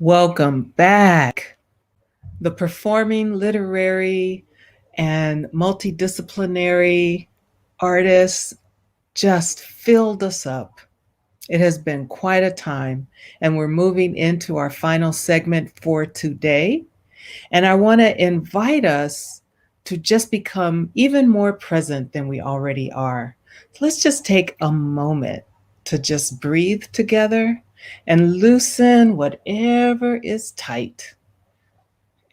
Welcome back. The performing, literary, and multidisciplinary artists just filled us up. It has been quite a time, and we're moving into our final segment for today. And I want to invite us to just become even more present than we already are. So let's just take a moment to just breathe together and loosen whatever is tight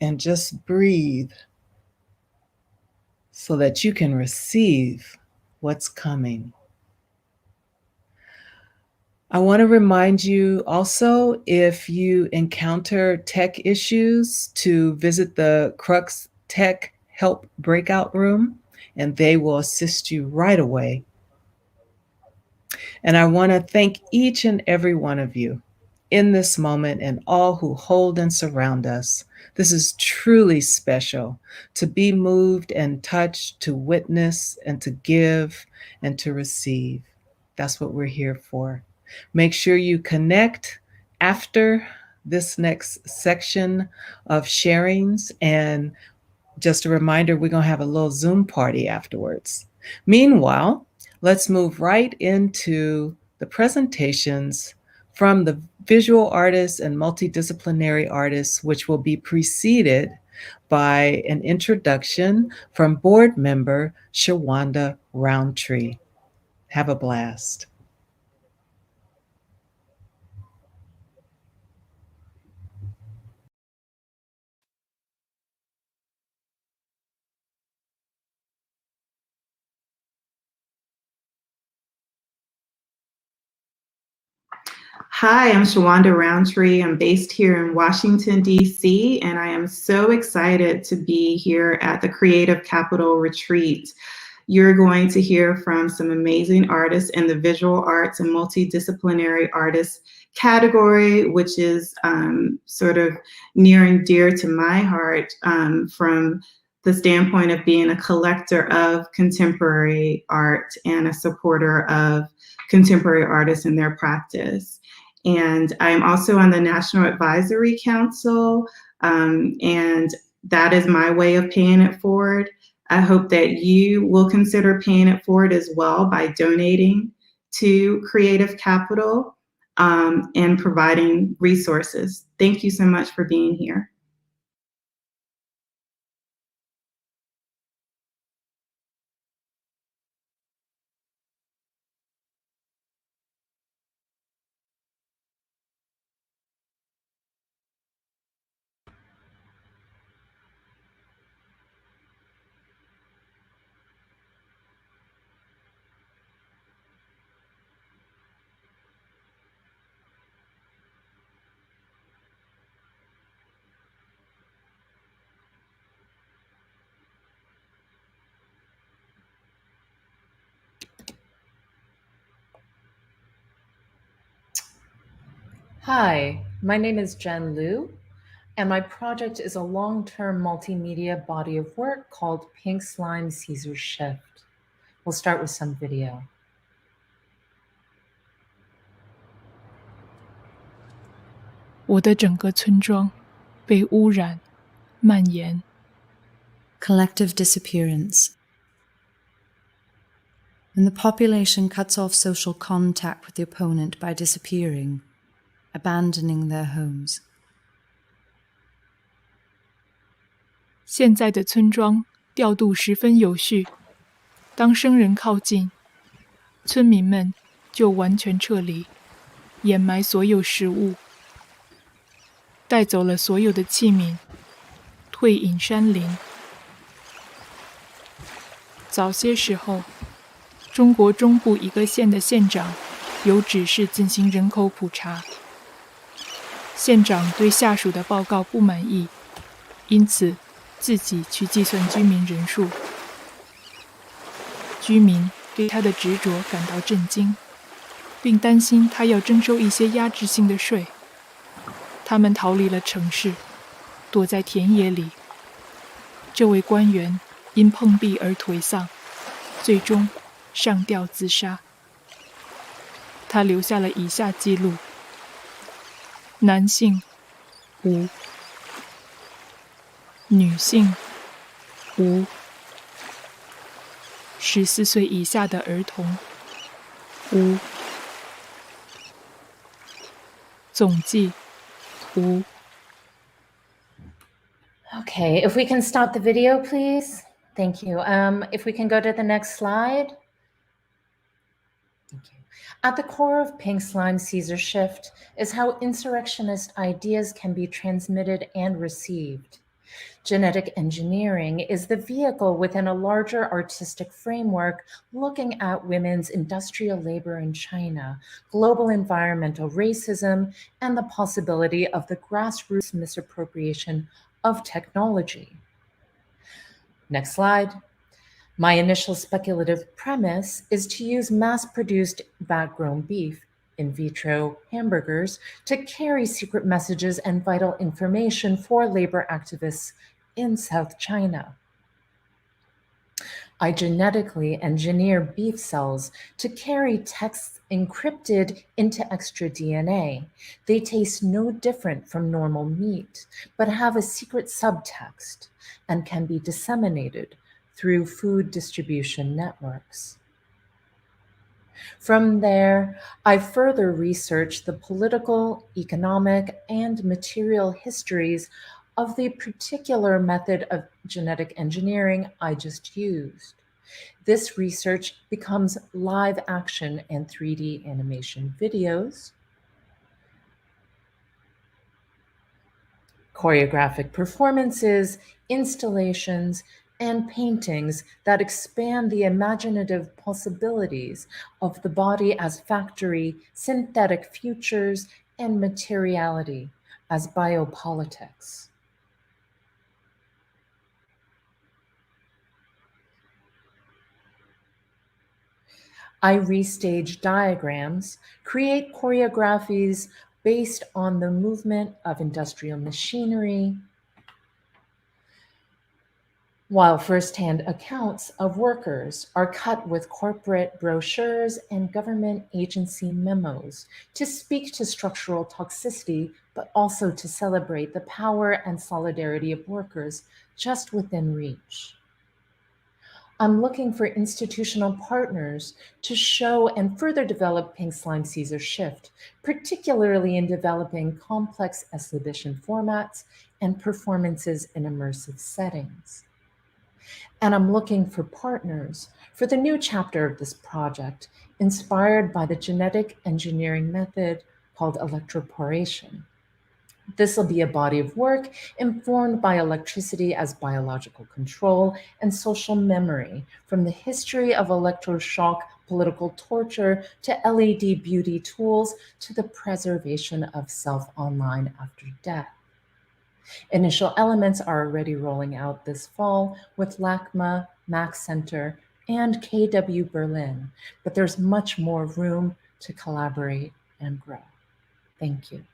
and just breathe so that you can receive what's coming. I want to remind you also, if you encounter tech issues, to visit the Crux Tech Help Breakout Room, and they will assist you right away. And I want to thank each and every one of you in this moment and all who hold and surround us. This is truly special to be moved and touched, to witness and to give and to receive. That's what we're here for. Make sure you connect after this next section of sharings. And just a reminder, we're going to have a little Zoom party afterwards. Meanwhile, let's move right into the presentations from the visual artists and multidisciplinary artists, which will be preceded by an introduction from board member Shawanda Roundtree. Have a blast. Hi, I'm Shawanda Roundtree. I'm based here in Washington, D.C., and I am so excited to be here at the Creative Capital Retreat. You're going to hear from some amazing artists in the visual arts and multidisciplinary artists category, which is sort of near and dear to my heart from the standpoint of being a collector of contemporary art and a supporter of contemporary artists in their practice. And I'm also on the National Advisory Council, and that is my way of paying it forward. I hope that you will consider paying it forward as well by donating to Creative Capital and providing resources. Thank you so much for being here. Hi, my name is Jen Liu, and my project is a long-term multimedia body of work called Pink Slime Caesar Shift. We'll start with some video. 我的整个村庄被污染、蔓延。 Collective disappearance. When the population cuts off social contact with the opponent by disappearing, abandoning their homes. 现在的村庄调度十分有序，当生人靠近，村民们就完全撤离，掩埋所有食物，带走了所有的器皿，退隐山林。早些时候，中国中部一个县的县长有指示进行人口普查，县长对下属的报告不满意，因此自己去计算居民人数。居民对他的执着感到震惊，并担心他要征收一些压制性的税。他们逃离了城市，躲在田野里。这位官员因碰壁而颓丧，最终上吊自杀。他留下了以下记录：男性无。女性无。14岁以下的儿童无。总计无。 Okay, if we can stop the video, please. Thank you. If we can go to the next slide. Thank you. At the core of Pink Slime Caesar Shift is how insurrectionist ideas can be transmitted and received. Genetic engineering is the vehicle within a larger artistic framework looking at women's industrial labor in China, global environmental racism, and the possibility of the grassroots misappropriation of technology. Next slide. My initial speculative premise is to use mass-produced bat-grown beef, in vitro hamburgers, to carry secret messages and vital information for labor activists in South China. I genetically engineer beef cells to carry texts encrypted into extra DNA. They taste no different from normal meat, but have a secret subtext and can be disseminated through food distribution networks. From there, I further researched the political, economic, and material histories of the particular method of genetic engineering I just used. This research becomes live action and 3D animation videos, choreographic performances, installations, and paintings that expand the imaginative possibilities of the body as factory, synthetic futures, and materiality as biopolitics. I restage diagrams, create choreographies based on the movement of industrial machinery, while firsthand accounts of workers are cut with corporate brochures and government agency memos to speak to structural toxicity, but also to celebrate the power and solidarity of workers just within reach. I'm looking for institutional partners to show and further develop Pink Slime Caesar Shift, particularly in developing complex exhibition formats and performances in immersive settings. And I'm looking for partners for the new chapter of this project, inspired by the genetic engineering method called electroporation. This will be a body of work informed by electricity as biological control and social memory, from the history of electroshock political torture to LED beauty tools to the preservation of self online after death. Initial elements are already rolling out this fall with LACMA, Max Center, and KW Berlin, but there's much more room to collaborate and grow. Thank you.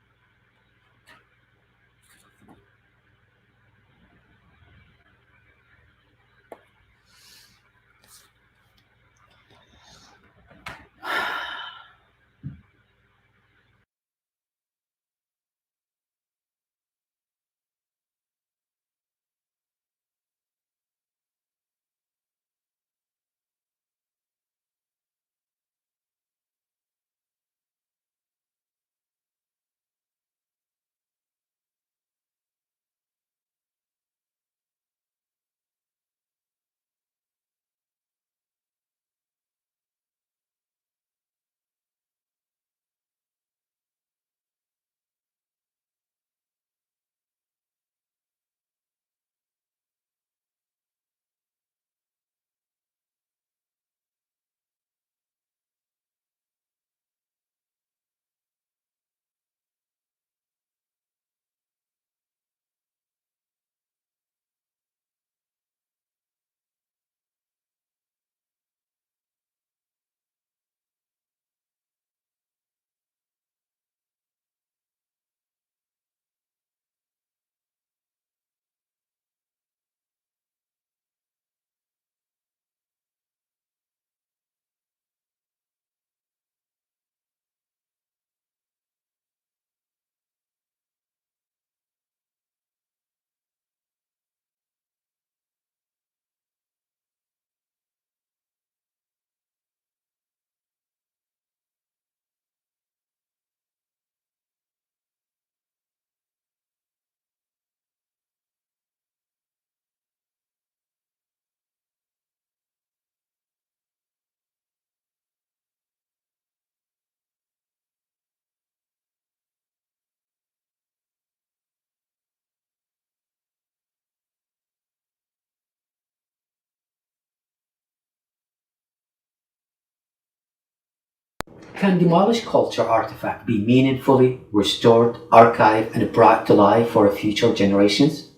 Can demolished culture artifact be meaningfully restored, archived, and brought to life for future generations?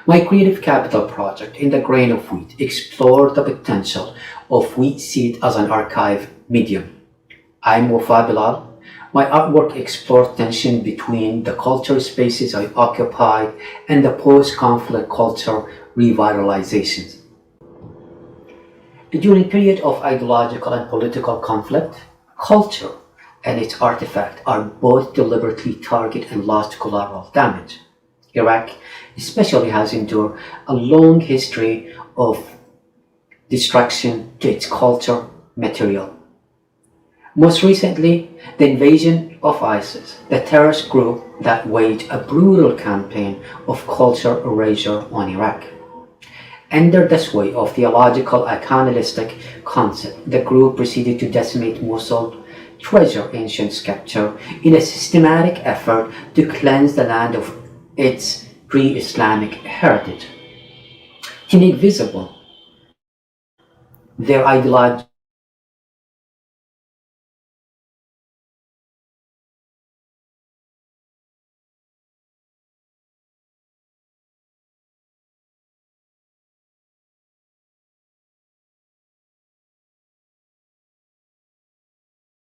My Creative Capital project, In the Grain of Wheat, explored the potential of wheat seed as an archive medium. I'm Wafa Bilal. My artwork explored tension between the cultural spaces I occupied and the post-conflict culture revitalizations. During a period of ideological and political conflict, culture and its artifacts are both deliberately targeted and lost to collateral damage. Iraq especially has endured a long history of destruction to its culture material. Most recently, the invasion of ISIS, the terrorist group that waged a brutal campaign of culture erasure on Iraq. Under the sway of theological iconoclastic concept, the group proceeded to decimate Mosul, treasure ancient sculpture in a systematic effort to cleanse the land of its pre-Islamic heritage. To make visible their ideology,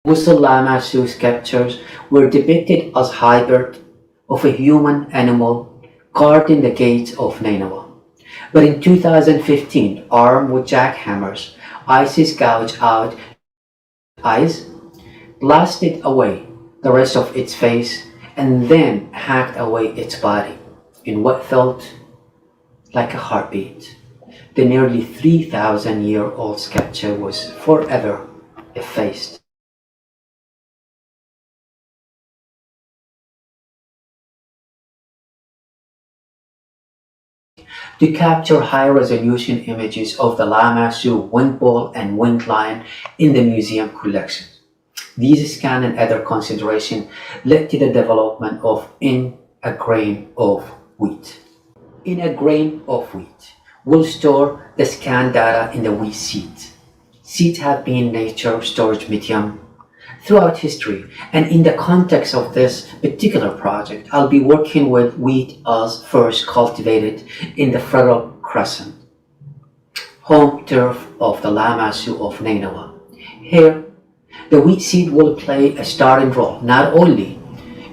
Mosul Lamasu sculptures were depicted as hybrid of a human animal guarding the gates of Nineveh. But in 2015, armed with jackhammers, ISIS gouged out eyes, blasted away the rest of its face, and then hacked away its body in what felt like a heartbeat. The nearly 3,000-year-old sculpture was forever effaced. To capture high-resolution images of the Lamasu wind bull and wind lion in the museum collection. These scans and other considerations led to the development of In a Grain of Wheat. In a Grain of Wheat will store the scan data in the wheat seed. Seeds have been nature storage medium throughout history, and in the context of this particular project, I'll be working with wheat as first cultivated in the Fertile Crescent, home turf of the Lamasu of Nineveh. Here, the wheat seed will play a starring role not only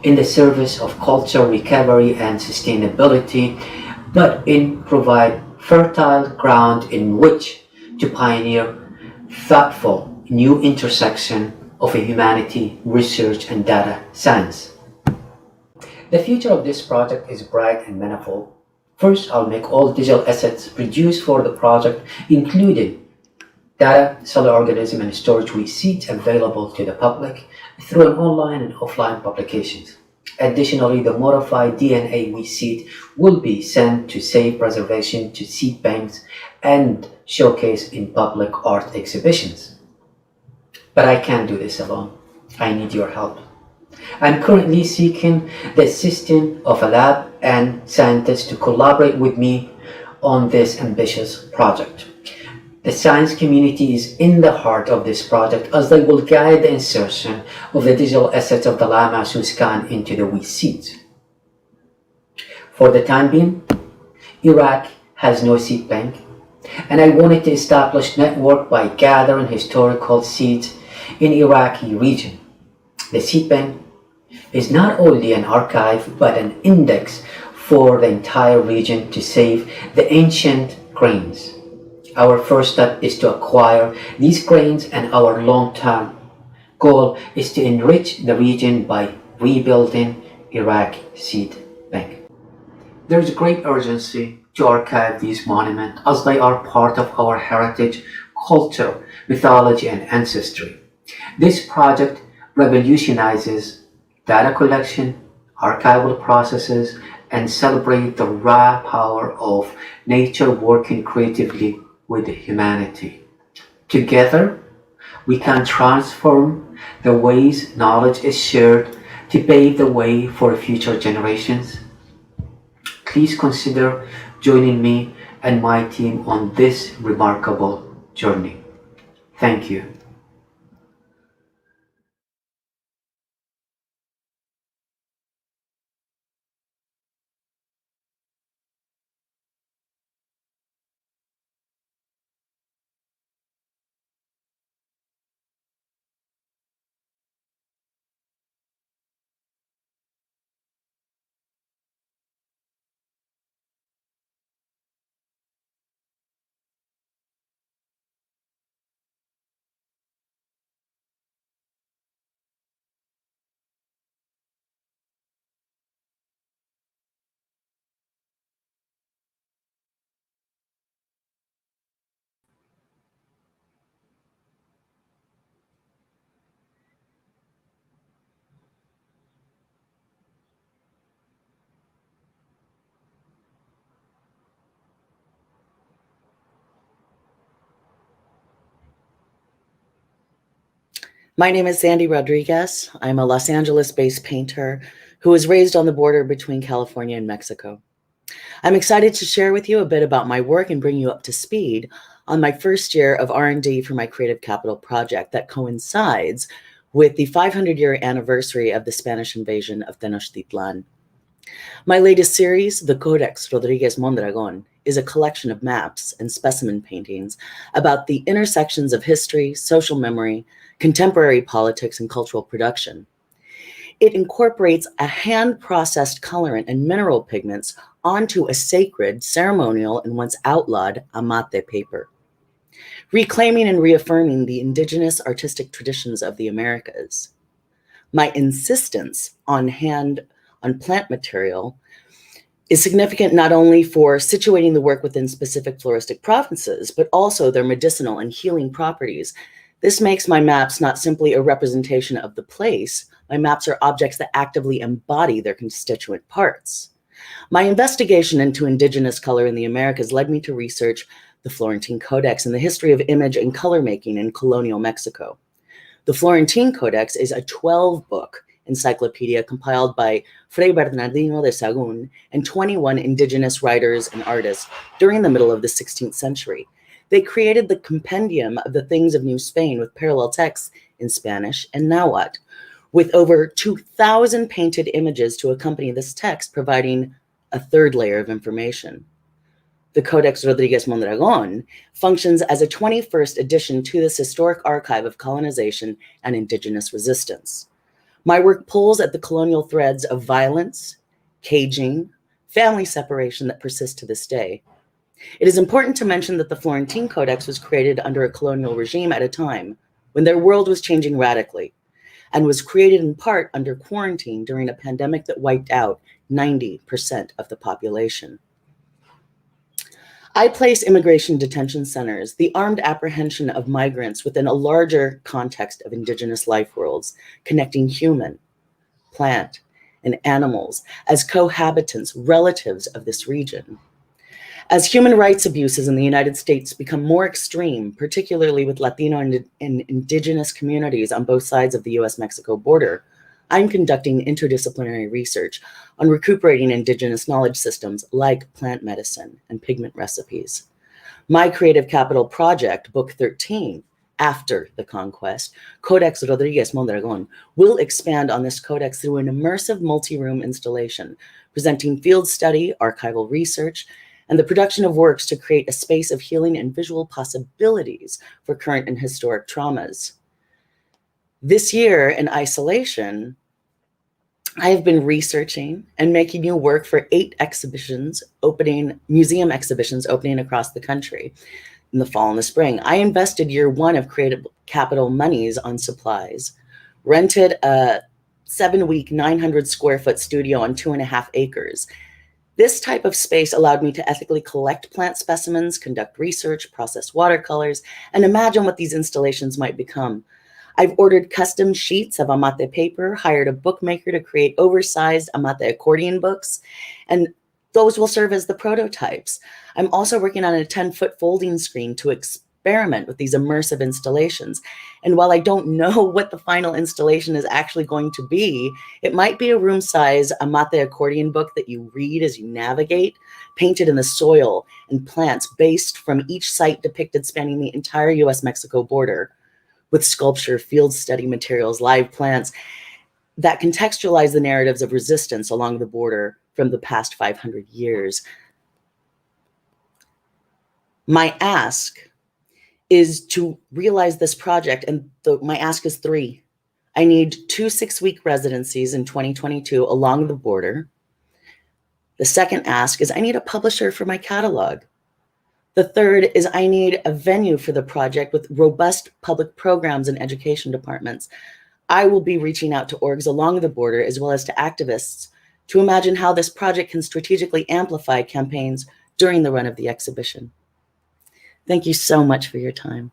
in the service of cultural recovery and sustainability, but in provide fertile ground in which to pioneer thoughtful new intersection of a humanity, research, and data science. The future of this project is bright and manifold. First, I'll make all digital assets produced for the project, including data, cellular organism, and storage wheat seeds available to the public through an online and offline publications. Additionally, the modified DNA wheat seed will be sent to safe preservation to seed banks and showcased in public art exhibitions. But I can't do this alone. I need your help. I'm currently seeking the assistance of a lab and scientists to collaborate with me on this ambitious project. The science community is in the heart of this project as they will guide the insertion of the digital assets of the Lamasu scan into the wheat seeds. For the time being, Iraq has no seed bank, and I wanted to establish network by gathering historical seeds in Iraqi region. The seed bank is not only an archive but an index for the entire region to save the ancient grains. Our first step is to acquire these grains, and our long-term goal is to enrich the region by rebuilding Iraq seed bank. There is great urgency to archive these monuments as they are part of our heritage, culture, mythology, and ancestry. This project revolutionizes data collection, archival processes, and celebrates the raw power of nature working creatively with humanity. Together, we can transform the ways knowledge is shared to pave the way for future generations. Please consider joining me and my team on this remarkable journey. Thank you. My name is Sandy Rodriguez. I'm a Los Angeles-based painter who was raised on the border between California and Mexico. I'm excited to share with you a bit about my work and bring you up to speed on my first year of R&D for my Creative Capital project that coincides with the 500-year anniversary of the Spanish invasion of Tenochtitlan. My latest series, the Codex Rodriguez Mondragon, is a collection of maps and specimen paintings about the intersections of history, social memory, contemporary politics, and cultural production. It incorporates a hand-processed colorant and mineral pigments onto a sacred, ceremonial, and once outlawed amate paper, reclaiming and reaffirming the indigenous artistic traditions of the Americas. My insistence on plant material is significant not only for situating the work within specific floristic provinces, but also their medicinal and healing properties. This makes my maps not simply a representation of the place. My maps are objects that actively embody their constituent parts. My investigation into indigenous color in the Americas led me to research the Florentine Codex and the history of image and color making in colonial Mexico. The Florentine Codex is a 12-book encyclopedia compiled by Fray Bernardino de Sahagún and 21 indigenous writers and artists during the middle of the 16th century. They created the compendium of the things of New Spain with parallel texts in Spanish and Nahuatl, with over 2,000 painted images to accompany this text, providing a third layer of information. The Codex Rodriguez Mondragon functions as a 21st addition to this historic archive of colonization and indigenous resistance. My work pulls at the colonial threads of violence, caging, family separation that persist to this day. It is important to mention that the Florentine Codex was created under a colonial regime at a time when their world was changing radically, and was created in part under quarantine during a pandemic that wiped out 90% of the population. I place immigration detention centers, the armed apprehension of migrants, within a larger context of indigenous life worlds, connecting human, plant, and animals as cohabitants, relatives of this region. As human rights abuses in the United States become more extreme, particularly with Latino and indigenous communities on both sides of the US-Mexico border, I'm conducting interdisciplinary research on recuperating indigenous knowledge systems like plant medicine and pigment recipes. My Creative Capital project, Book 13, After the Conquest, Codex Rodriguez Mondragon, will expand on this codex through an immersive multi-room installation, presenting field study, archival research, and the production of works to create a space of healing and visual possibilities for current and historic traumas. This year in isolation, I have been researching and making new work for 8 museum exhibitions opening across the country in the fall and the spring. I invested year 1 of Creative Capital monies on supplies, rented a 7-week, 900 square foot studio on 2.5 acres. This type of space allowed me to ethically collect plant specimens, conduct research, process watercolors, and imagine what these installations might become. I've ordered custom sheets of amate paper, hired a bookmaker to create oversized amate accordion books, and those will serve as the prototypes. I'm also working on a 10-foot folding screen to experiment with these immersive installations. And while I don't know what the final installation is actually going to be, it might be a room-size amate accordion book that you read as you navigate, painted in the soil and plants based from each site depicted spanning the entire US-Mexico border, with sculpture, field study materials, live plants that contextualize the narratives of resistance along the border from the past 500 years. My ask is to realize this project, and my ask is 3. I need 2 6-week residencies in 2022 along the border. The second ask is I need a publisher for my catalog. The third is I need a venue for the project with robust public programs and education departments. I will be reaching out to orgs along the border as well as to activists to imagine how this project can strategically amplify campaigns during the run of the exhibition. Thank you so much for your time.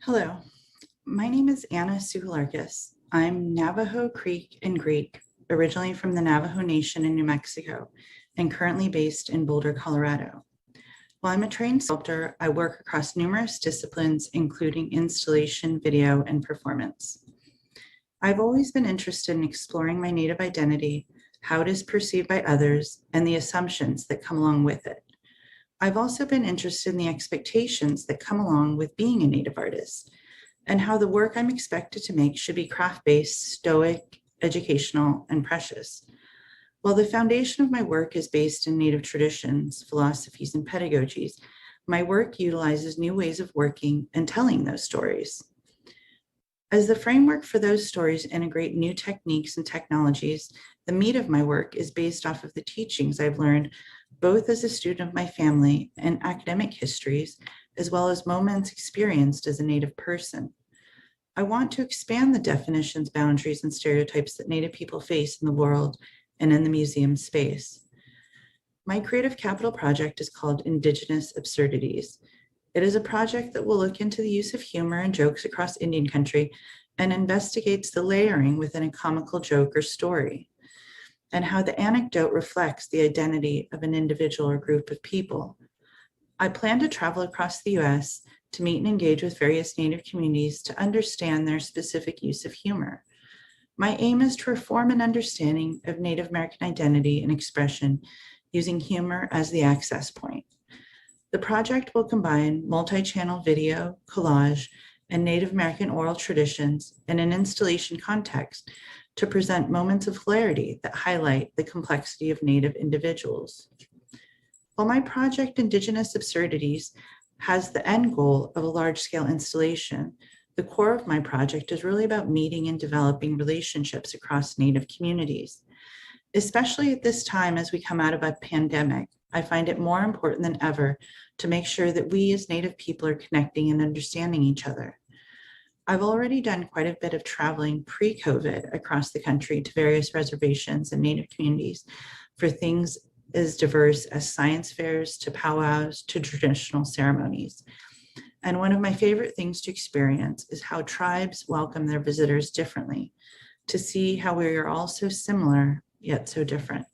Hello, my name is Anna Suhalarkis. I'm Navajo Creek and Greek, originally from the Navajo Nation in New Mexico, and currently based in Boulder, Colorado. While I'm a trained sculptor, I work across numerous disciplines, including installation, video, and performance. I've always been interested in exploring my Native identity, how it is perceived by others, and the assumptions that come along with it. I've also been interested in the expectations that come along with being a Native artist, and how the work I'm expected to make should be craft-based, stoic, educational, and precious. While the foundation of my work is based in Native traditions, philosophies, and pedagogies, my work utilizes new ways of working and telling those stories. As the framework for those stories integrate new techniques and technologies, the meat of my work is based off of the teachings I've learned both as a student of my family and academic histories, as well as moments experienced as a Native person. I want to expand the definitions, boundaries, and stereotypes that Native people face in the world and in the museum space. My creative capital project is called Indigenous Absurdities. It is a project that will look into the use of humor and jokes across Indian country and investigates the layering within a comical joke or story, and how the anecdote reflects the identity of an individual or group of people. I plan to travel across the US to meet and engage with various Native communities to understand their specific use of humor. My aim is to reform an understanding of Native American identity and expression using humor as the access point. The project will combine multi-channel video, collage, and Native American oral traditions in an installation context to present moments of hilarity that highlight the complexity of Native individuals. While my project Indigenous Absurdities has the end goal of a large-scale installation, the core of my project is really about meeting and developing relationships across Native communities. Especially at this time as we come out of a pandemic, I find it more important than ever to make sure that we as Native people are connecting and understanding each other. I've already done quite a bit of traveling pre-COVID across the country to various reservations and Native communities for things as diverse as science fairs to powwows to traditional ceremonies. And one of my favorite things to experience is how tribes welcome their visitors differently, to see how we are all so similar yet so different.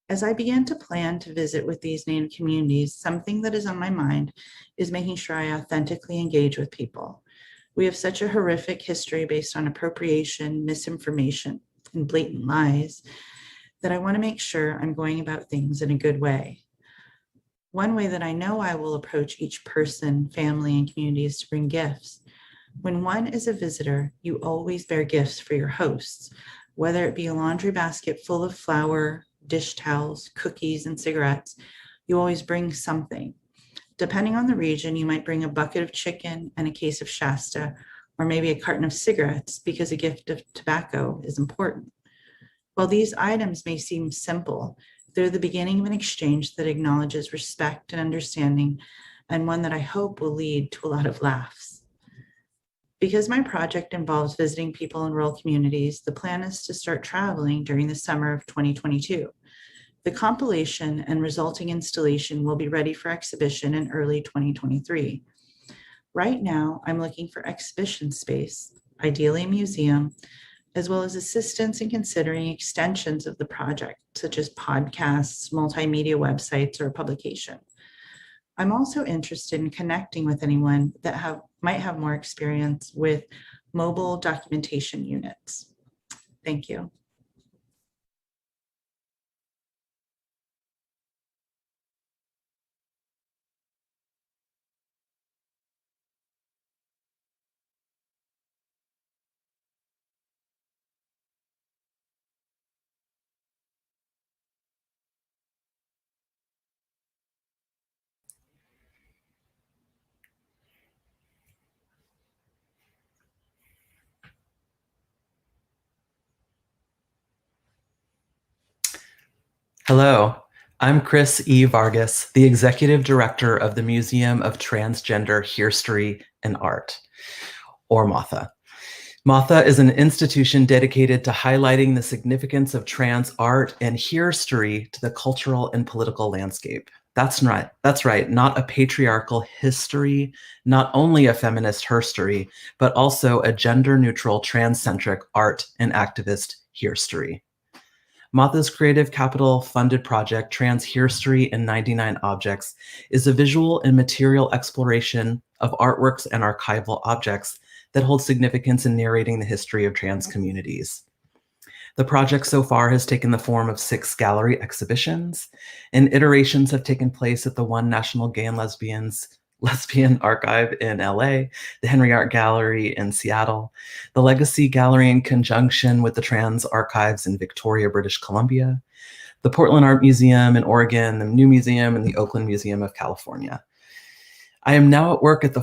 As I began to plan to visit with these Native communities, something that is on my mind is making sure I authentically engage with people. We have such a horrific history based on appropriation, misinformation, and blatant lies that I want to make sure I'm going about things in a good way. One way that I know I will approach each person, family, and community is to bring gifts. When one is a visitor, you always bear gifts for your hosts, whether it be a laundry basket full of flour, dish towels, cookies, and cigarettes. You always bring something. Depending on the region, you might bring a bucket of chicken and a case of Shasta, or maybe a carton of cigarettes because a gift of tobacco is important. While these items may seem simple, they're the beginning of an exchange that acknowledges respect and understanding, and one that I hope will lead to a lot of laughs. Because my project involves visiting people in rural communities, the plan is to start traveling during the summer of 2022. The compilation and resulting installation will be ready for exhibition in early 2023. Right now, I'm looking for exhibition space, ideally a museum, as well as assistance in considering extensions of the project, such as podcasts, multimedia websites, or a publication. I'm also interested in connecting with anyone that might have more experience with mobile documentation units. Thank you. Hello, I'm Chris E. Vargas, the Executive Director of the Museum of Transgender History and Art, or MATHA. MATHA is an institution dedicated to highlighting the significance of trans art and history to the cultural and political landscape. That's right. That's right. Not a patriarchal history, not only a feminist herstory, but also a gender-neutral, trans-centric art and activist herstory. Matha's Creative Capital funded project, Trans Herstory in 99 Objects, is a visual and material exploration of artworks and archival objects that hold significance in narrating the history of trans communities. The project so far has taken the form of 6 gallery exhibitions, and iterations have taken place at the One National Gay and Lesbian Archive in LA, the Henry Art Gallery in Seattle, the Legacy Gallery in conjunction with the Trans Archives in Victoria, British Columbia, the Portland Art Museum in Oregon, the New Museum, and the Oakland Museum of California. I am now at work at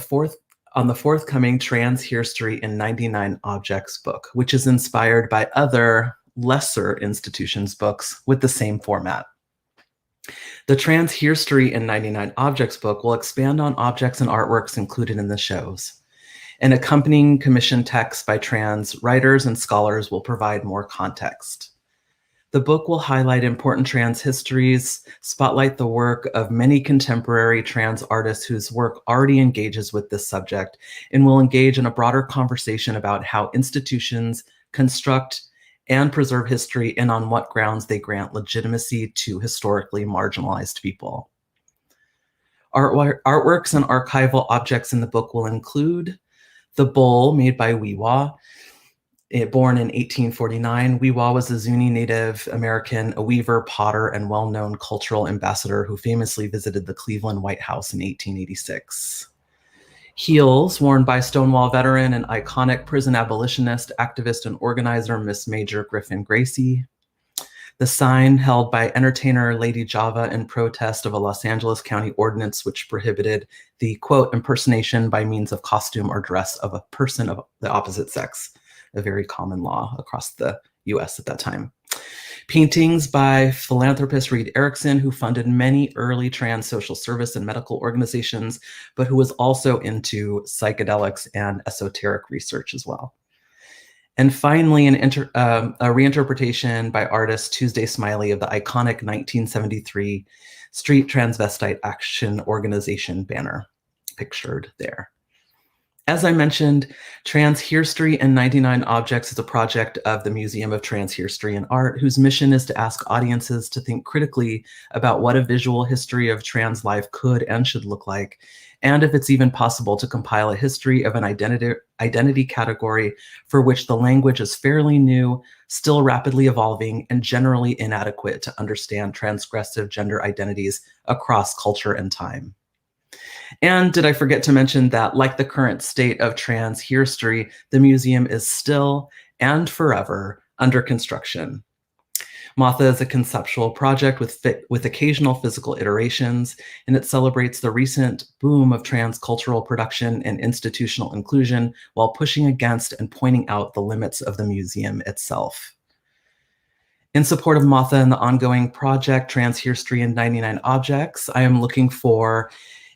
on the forthcoming Trans Herstory in 99 Objects book, which is inspired by other lesser institutions' books with the same format. The Trans Herstory in 99 Objects book will expand on objects and artworks included in the shows. An accompanying commission text by trans writers and scholars will provide more context. The book will highlight important trans histories, spotlight the work of many contemporary trans artists whose work already engages with this subject, and will engage in a broader conversation about how institutions construct and preserve history and on what grounds they grant legitimacy to historically marginalized people. Artworks and archival objects in the book will include the bowl made by Weewa. Born in 1849, Weewa was a Zuni Native American, a weaver, potter, and well-known cultural ambassador who famously visited the Cleveland White House in 1886. Heels, worn by Stonewall veteran and iconic prison abolitionist, activist, and organizer Miss Major Griffin Gracie. The sign held by entertainer Lady Java in protest of a Los Angeles County ordinance which prohibited the, quote, impersonation by means of costume or dress of a person of the opposite sex, a very common law across the US at that time. Paintings by philanthropist Reed Erickson, who funded many early trans social service and medical organizations, but who was also into psychedelics and esoteric research as well. And finally, a reinterpretation by artist Tuesday Smiley of the iconic 1973 Street Transvestite Action Organization banner pictured there. As I mentioned, Trans Herstory and 99 Objects is a project of the Museum of Trans Herstory and Art, whose mission is to ask audiences to think critically about what a visual history of trans life could and should look like, and if it's even possible to compile a history of an identity category for which the language is fairly new, still rapidly evolving, and generally inadequate to understand transgressive gender identities across culture and time. And did I forget to mention that, like the current state of trans herstory, the museum is still and forever under construction. Matha is a conceptual project with occasional physical iterations, and it celebrates the recent boom of transcultural production and institutional inclusion while pushing against and pointing out the limits of the museum itself. In support of Matha and the ongoing project, Trans Herstory in 99 Objects, I am looking for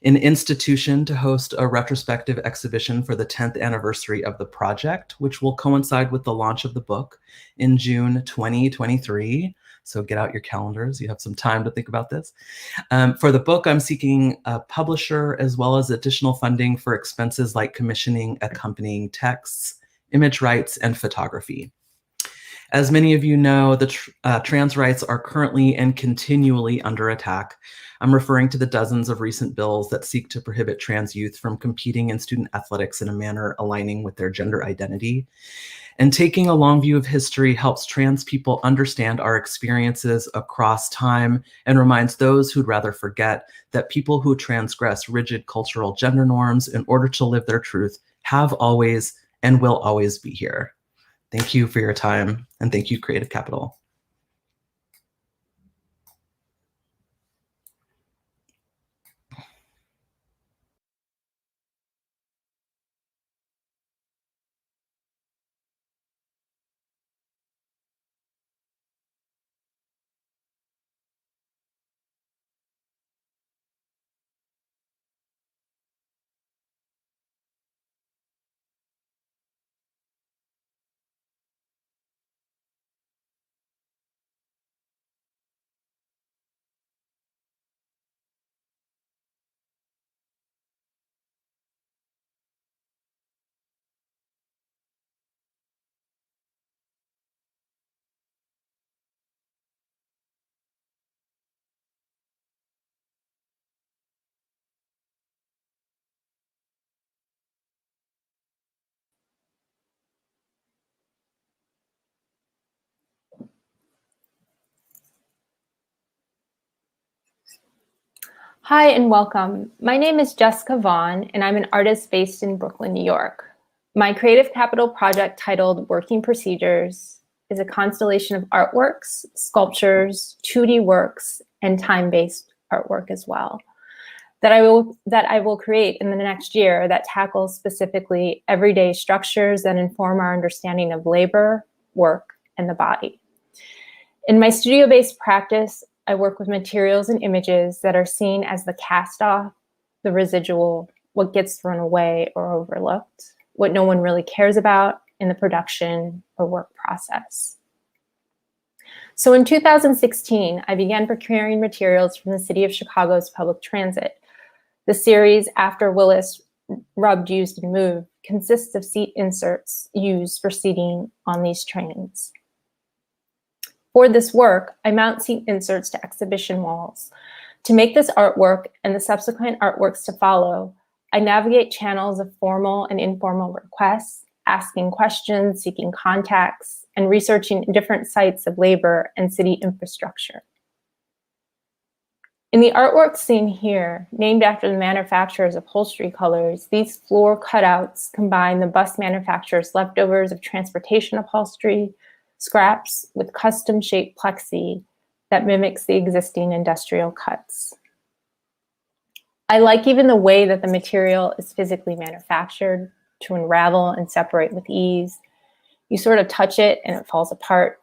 an institution to host a retrospective exhibition for the 10th anniversary of the project, which will coincide with the launch of the book in June 2023. So get out your calendars. You have some time to think about this. For the book, I'm seeking a publisher as well as additional funding for expenses like commissioning accompanying texts, image rights, and photography. As many of you know, the trans rights are currently and continually under attack. I'm referring to the dozens of recent bills that seek to prohibit trans youth from competing in student athletics in a manner aligning with their gender identity. And taking a long view of history helps trans people understand our experiences across time and reminds those who'd rather forget that people who transgress rigid cultural gender norms in order to live their truth have always and will always be here. Thank you for your time, and thank you, Creative Capital. Hi and welcome. My name is Jessica Vaughn, and I'm an artist based in Brooklyn, New York. My creative capital project titled Working Procedures is a constellation of artworks, sculptures, 2D works, and time-based artwork as well that I will create in the next year that tackles specifically everyday structures that inform our understanding of labor, work, and the body. In my studio-based practice, I work with materials and images that are seen as the cast-off, the residual, what gets thrown away or overlooked, what no one really cares about in the production or work process. So in 2016, I began procuring materials from the City of Chicago's public transit. The series After Willis Rubbed, Used, and Moved consists of seat inserts used for seating on these trains. For this work, I mount seat inserts to exhibition walls. To make this artwork and the subsequent artworks to follow, I navigate channels of formal and informal requests, asking questions, seeking contacts, and researching different sites of labor and city infrastructure. In the artwork seen here, named after the manufacturer's upholstery colors, these floor cutouts combine the bus manufacturer's leftovers of transportation upholstery, scraps with custom-shaped plexi that mimics the existing industrial cuts. I like even the way that the material is physically manufactured to unravel and separate with ease. You sort of touch it and it falls apart.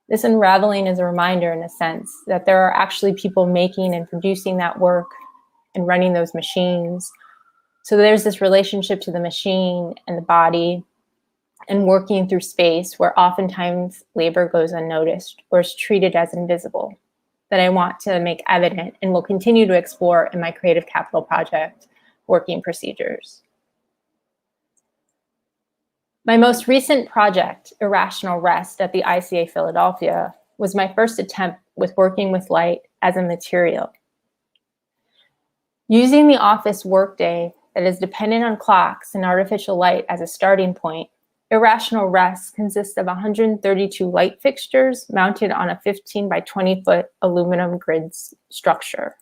This unraveling is a reminder, in a sense, that there are actually people making and producing that work and running those machines. So there's this relationship to the machine and the body and working through space where oftentimes labor goes unnoticed or is treated as invisible that I want to make evident and will continue to explore in my creative capital project, Working Procedures. My most recent project, Irrational Rest at the ICA Philadelphia, was my first attempt with working with light as a material. Using the office workday that is dependent on clocks and artificial light as a starting point, Irrational Rest consists of 132 light fixtures mounted on a 15 by 20 foot aluminum grid structure.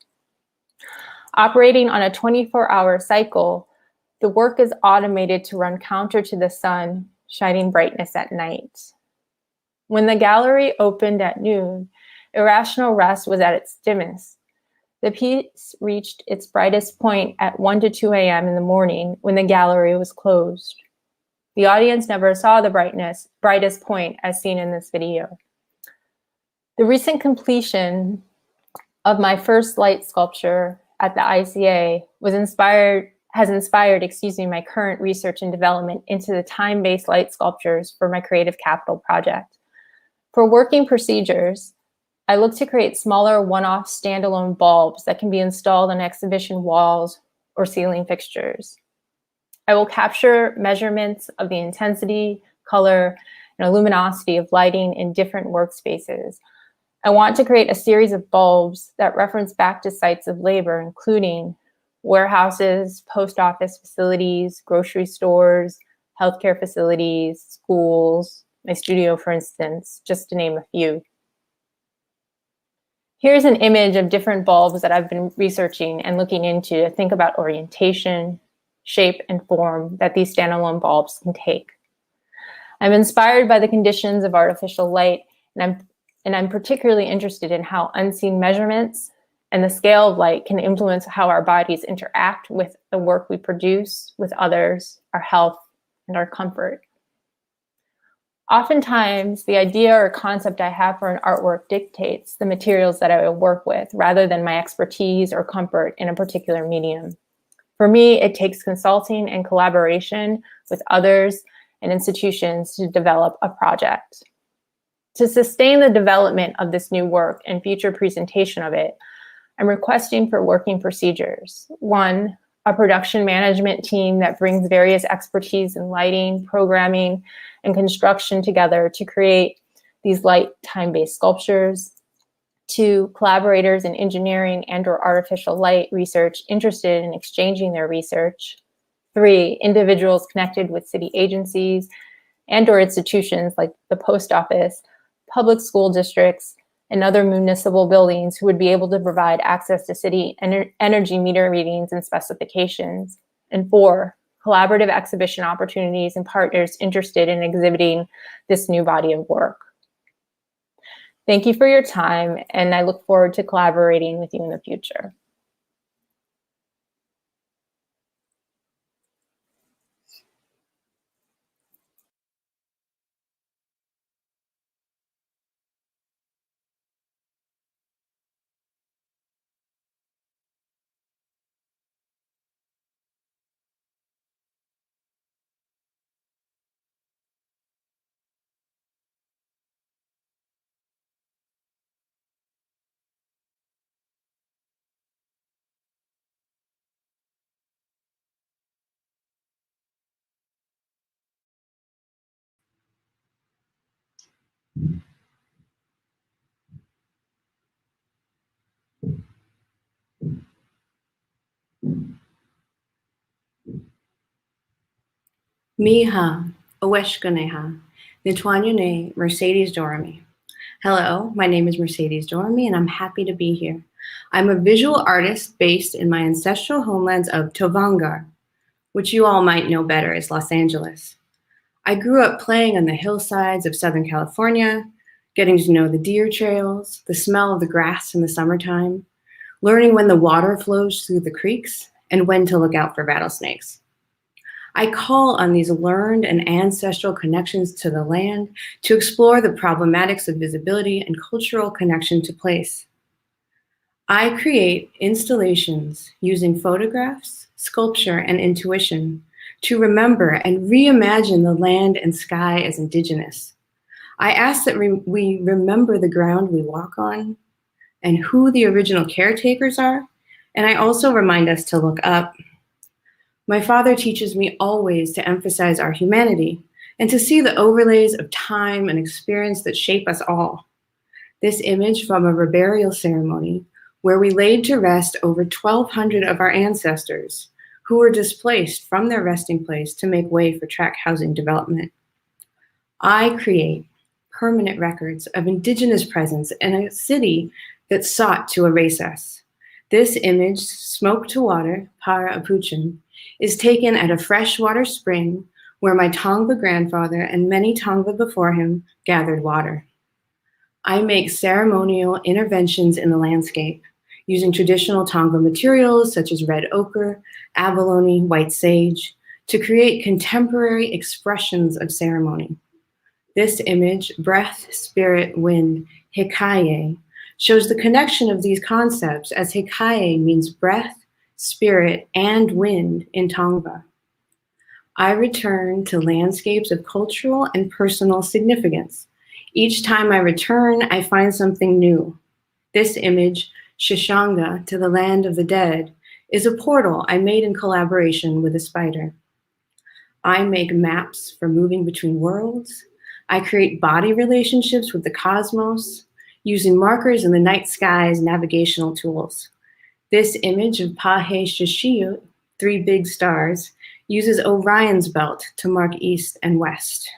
Operating on a 24-hour cycle, the work is automated to run counter to the sun, shining brightness at night. When the gallery opened at noon, Irrational Rest was at its dimmest. The piece reached its brightest point at 1 to 2 a.m. in the morning when the gallery was closed. The audience never saw the brightest point as seen in this video. The recent completion of my first light sculpture at the ICA has inspired my current research and development into the time-based light sculptures for my creative capital project. For Working Procedures, I look to create smaller one-off standalone bulbs that can be installed on exhibition walls or ceiling fixtures. I will capture measurements of the intensity, color, and luminosity of lighting in different workspaces. I want to create a series of bulbs that reference back to sites of labor, including warehouses, post office facilities, grocery stores, healthcare facilities, schools, my studio, for instance, just to name a few. Here's an image of different bulbs that I've been researching and looking into to think about orientation, shape, and form that these standalone bulbs can take. I'm inspired by the conditions of artificial light, and I'm particularly interested in how unseen measurements and the scale of light can influence how our bodies interact with the work we produce, with others, our health, and our comfort. Oftentimes, the idea or concept I have for an artwork dictates the materials that I will work with, rather than my expertise or comfort in a particular medium. For me, it takes consulting and collaboration with others and institutions to develop a project. To sustain the development of this new work and future presentation of it, I'm requesting for Working Procedures. 1, a production management team that brings various expertise in lighting, programming, and construction together to create these light time-based sculptures. 2, collaborators in engineering and/or artificial light research interested in exchanging their research. 3, individuals connected with city agencies and/or institutions like the post office, public school districts, and other municipal buildings who would be able to provide access to city energy meter readings and specifications. And 4, collaborative exhibition opportunities and partners interested in exhibiting this new body of work. Thank you for your time, and I look forward to collaborating with you in the future. Miha, Oweshkaneha, Nitwanyane, Mercedes Dorami. Hello, my name is Mercedes Dorami, and I'm happy to be here. I'm a visual artist based in my ancestral homelands of Tovangar, which you all might know better as Los Angeles. I grew up playing on the hillsides of Southern California, getting to know the deer trails, the smell of the grass in the summertime, learning when the water flows through the creeks, and when to look out for rattlesnakes. I call on these learned and ancestral connections to the land to explore the problematics of visibility and cultural connection to place. I create installations using photographs, sculpture, and intuition to remember and reimagine the land and sky as indigenous. I ask that we remember the ground we walk on and who the original caretakers are, and I also remind us to look up. My father teaches me always to emphasize our humanity and to see the overlays of time and experience that shape us all. This image from a reburial ceremony where we laid to rest over 1,200 of our ancestors who were displaced from their resting place to make way for tract housing development. I create permanent records of indigenous presence in a city that sought to erase us. This image, Smoke to Water, Para Apuchin, is taken at a freshwater spring where my Tongva grandfather and many Tongva before him gathered water. I make ceremonial interventions in the landscape using traditional Tongva materials such as red ochre, abalone, white sage, to create contemporary expressions of ceremony. This image, Breath, Spirit, Wind, Hikaye, shows the connection of these concepts as Hikaye means breath, spirit, and wind in Tongva. I return to landscapes of cultural and personal significance. Each time I return, I find something new. This image, Shishanga to the Land of the Dead, is a portal I made in collaboration with a spider. I make maps for moving between worlds. I create body relationships with the cosmos using markers in the night sky's navigational tools. This image of Pahe Shishiyut, 3 big stars, uses Orion's belt to mark east and west.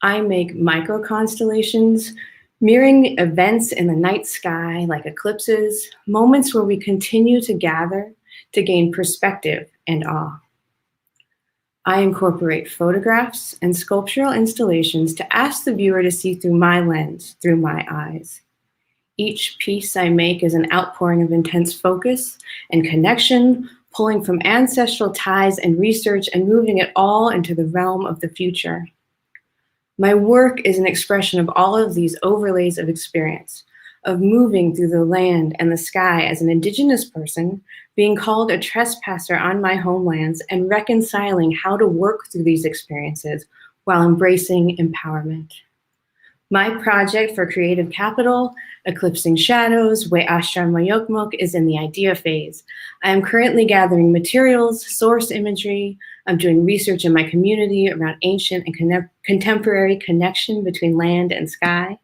I make micro-constellations, mirroring events in the night sky like eclipses, moments where we continue to gather to gain perspective and awe. I incorporate photographs and sculptural installations to ask the viewer to see through my lens, through my eyes. Each piece I make is an outpouring of intense focus and connection, pulling from ancestral ties and research and moving it all into the realm of the future. My work is an expression of all of these overlays of experience, of moving through the land and the sky as an indigenous person, being called a trespasser on my homelands, and reconciling how to work through these experiences while embracing empowerment. My project for Creative Capital, Eclipsing Shadows, We Ashar Mayokmok, is in the idea phase. I am currently gathering materials, source imagery. I'm doing research in my community around ancient and contemporary connection between land and sky.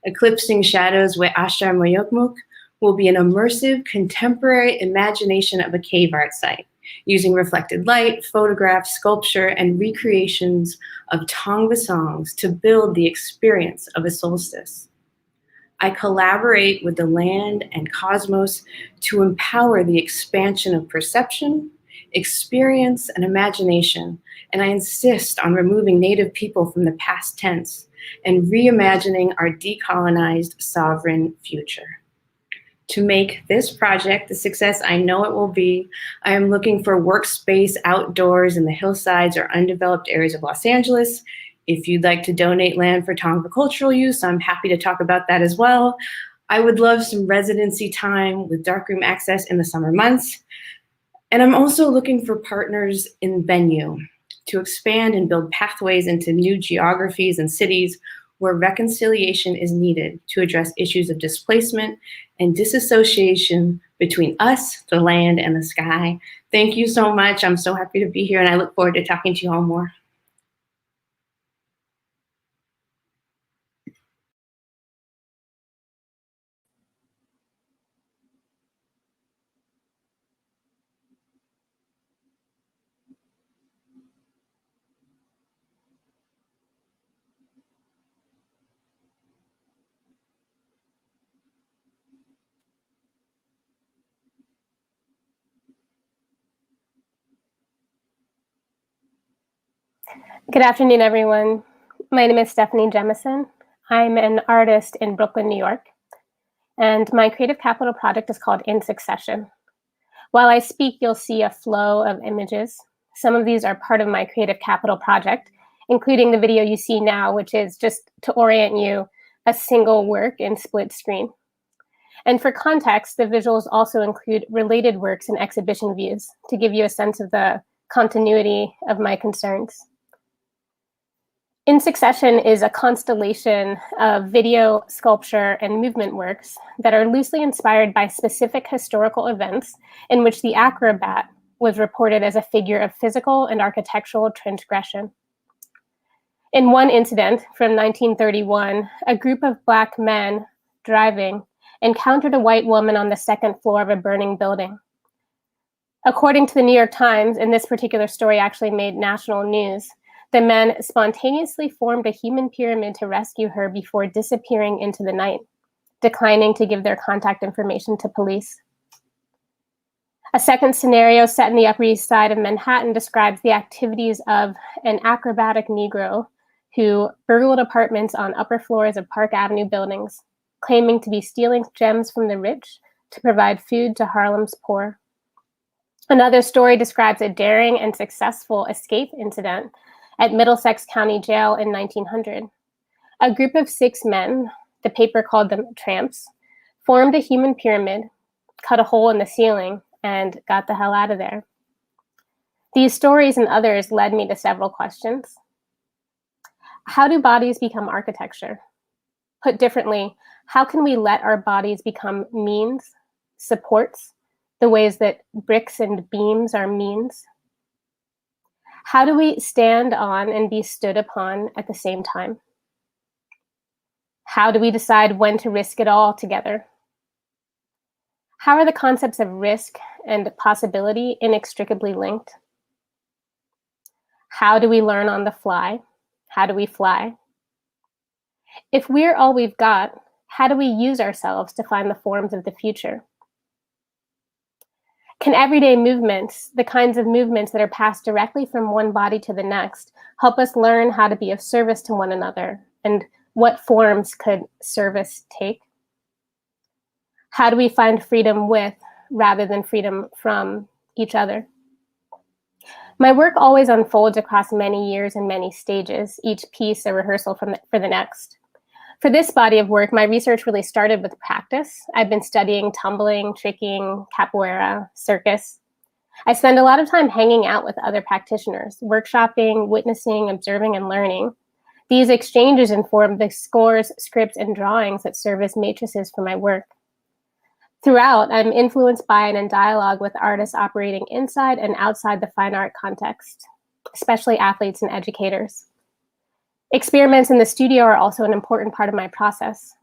Eclipsing Shadows, We Ashar Mayokmok will be an immersive, contemporary imagination of a cave art site, using reflected light, photographs, sculpture, and recreations of Tongva songs to build the experience of a solstice. I collaborate with the land and cosmos to empower the expansion of perception, experience, and imagination, and I insist on removing Native people from the past tense and reimagining our decolonized sovereign future. To make this project the success I know it will be, I am looking for workspace outdoors in the hillsides or undeveloped areas of Los Angeles. If you'd like to donate land for Tongva cultural use, I'm happy to talk about that as well. I would love some residency time with darkroom access in the summer months. And I'm also looking for partners in venue to expand and build pathways into new geographies and cities where reconciliation is needed to address issues of displacement and disassociation between us, the land, and the sky. Thank you so much. I'm so happy to be here, and I look forward to talking to you all more. Good afternoon, everyone. My name is Stephanie Jemison. I'm an artist in Brooklyn, New York, and my creative capital project is called In Succession. While I speak, you'll see a flow of images. Some of these are part of my creative capital project, including the video you see now, which is just to orient you, a single work in split screen. And for context, the visuals also include related works and exhibition views to give you a sense of the continuity of my concerns. In Succession is a constellation of video, sculpture, and movement works that are loosely inspired by specific historical events in which the acrobat was reported as a figure of physical and architectural transgression. In one incident from 1931, a group of Black men driving encountered a white woman on the second floor of a burning building. According to the New York Times, and this particular story actually made national news, the men spontaneously formed a human pyramid to rescue her before disappearing into the night, declining to give their contact information to police. A second scenario set in the Upper East Side of Manhattan describes the activities of an acrobatic Negro who burgled apartments on upper floors of Park Avenue buildings, claiming to be stealing gems from the rich to provide food to Harlem's poor. Another story describes a daring and successful escape incident at Middlesex County Jail in 1900. A group of 6 men, the paper called them tramps, formed a human pyramid, cut a hole in the ceiling, and got the hell out of there. These stories and others led me to several questions. How do bodies become architecture? Put differently, how can we let our bodies become means, supports, the ways that bricks and beams are means? How do we stand on and be stood upon at the same time? How do we decide when to risk it all together? How are the concepts of risk and possibility inextricably linked? How do we learn on the fly? How do we fly? If we're all we've got, how do we use ourselves to find the forms of the future? Can everyday movements, the kinds of movements that are passed directly from one body to the next, help us learn how to be of service to one another? And what forms could service take? How do we find freedom with, rather than freedom from, each other? My work always unfolds across many years and many stages, each piece a rehearsal for the next. For this body of work, my research really started with practice. I've been studying tumbling, tricking, capoeira, circus. I spend a lot of time hanging out with other practitioners, workshopping, witnessing, observing, and learning. These exchanges inform the scores, scripts, and drawings that serve as matrices for my work. Throughout, I'm influenced by and in dialogue with artists operating inside and outside the fine art context, especially athletes and educators. Experiments in the studio are also an important part of my process.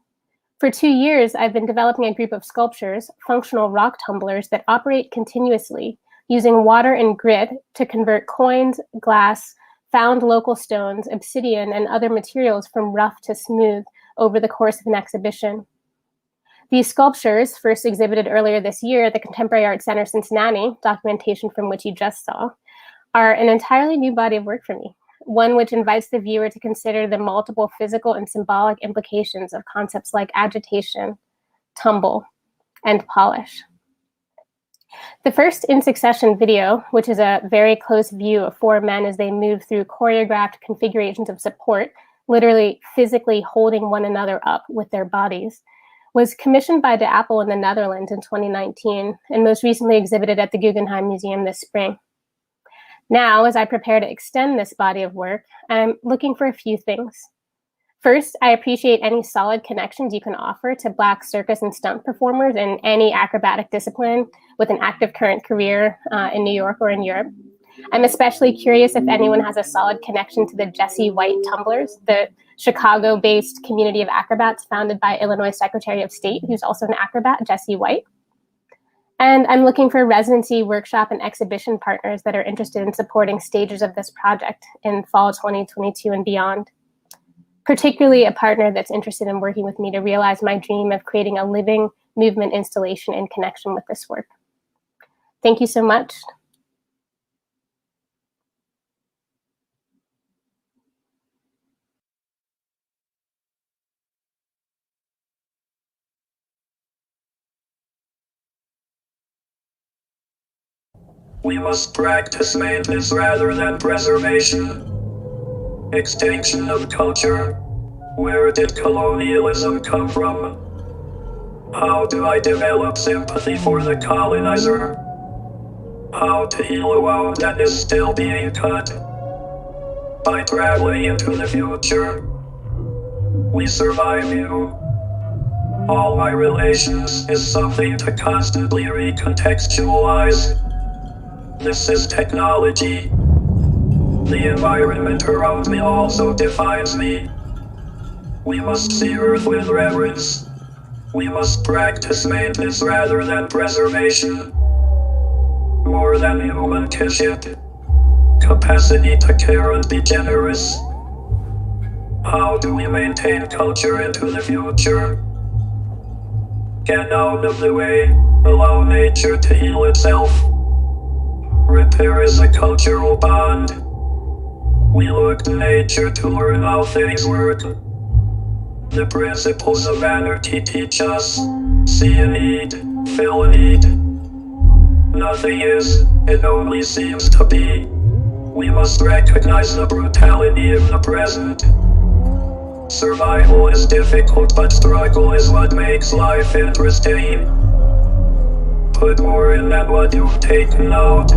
For 2 years, I've been developing a group of sculptures, functional rock tumblers that operate continuously, using water and grit to convert coins, glass, found local stones, obsidian, and other materials from rough to smooth over the course of an exhibition. These sculptures, first exhibited earlier this year at the Contemporary Art Center Cincinnati, documentation from which you just saw, are an entirely new body of work for me, one which invites the viewer to consider the multiple physical and symbolic implications of concepts like agitation, tumble, and polish. The first In Succession video, which is a very close view of four men as they move through choreographed configurations of support, literally physically holding one another up with their bodies, was commissioned by De Apple in the Netherlands in 2019 and most recently exhibited at the Guggenheim Museum this spring. Now, as I prepare to extend this body of work, I'm looking for a few things. First, I appreciate any solid connections you can offer to Black circus and stunt performers in any acrobatic discipline with an active current career in New York or in Europe. I'm especially curious if anyone has a solid connection to the Jesse White Tumblers, the Chicago-based community of acrobats founded by Illinois Secretary of State, who's also an acrobat, Jesse White. And I'm looking for residency, workshop, and exhibition partners that are interested in supporting stages of this project in fall 2022 and beyond. Particularly a partner that's interested in working with me to realize my dream of creating a living movement installation in connection with this work. Thank you so much. We must practice maintenance rather than preservation. Extinction of culture. Where did colonialism come from? How do I develop sympathy for the colonizer? How to heal a wound that is still being cut? By traveling into the future. We survive you. All my relations is something to constantly recontextualize. This is technology. The environment around me also defines me. We must see Earth with reverence. We must practice maintenance rather than preservation. More than human kinship. Capacity to care and be generous. How do we maintain culture into the future? Get out of the way. Allow nature to heal itself. Repair is a cultural bond. We look to nature to learn how things work. The principles of anarchy teach us, see and eat, feel and eat. Nothing is, it only seems to be. We must recognize the brutality of the present. Survival is difficult, but struggle is what makes life interesting. Put more in than what you've taken out.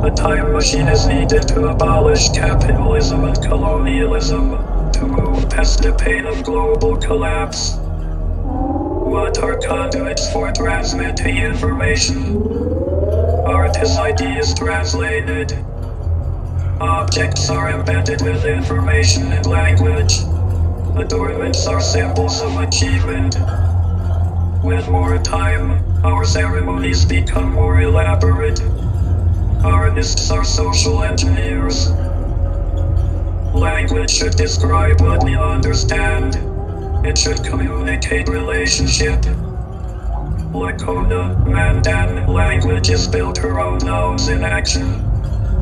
A time machine is needed to abolish capitalism and colonialism, to move past the pain of global collapse. What are conduits for transmitting information? Art is ideas translated. Objects are embedded with information and language. Adornments are symbols of achievement. With more time, our ceremonies become more elaborate. Artists are social engineers. Language should describe what we understand. It should communicate relationship. Lakota, Mandan, language is built around nouns in action.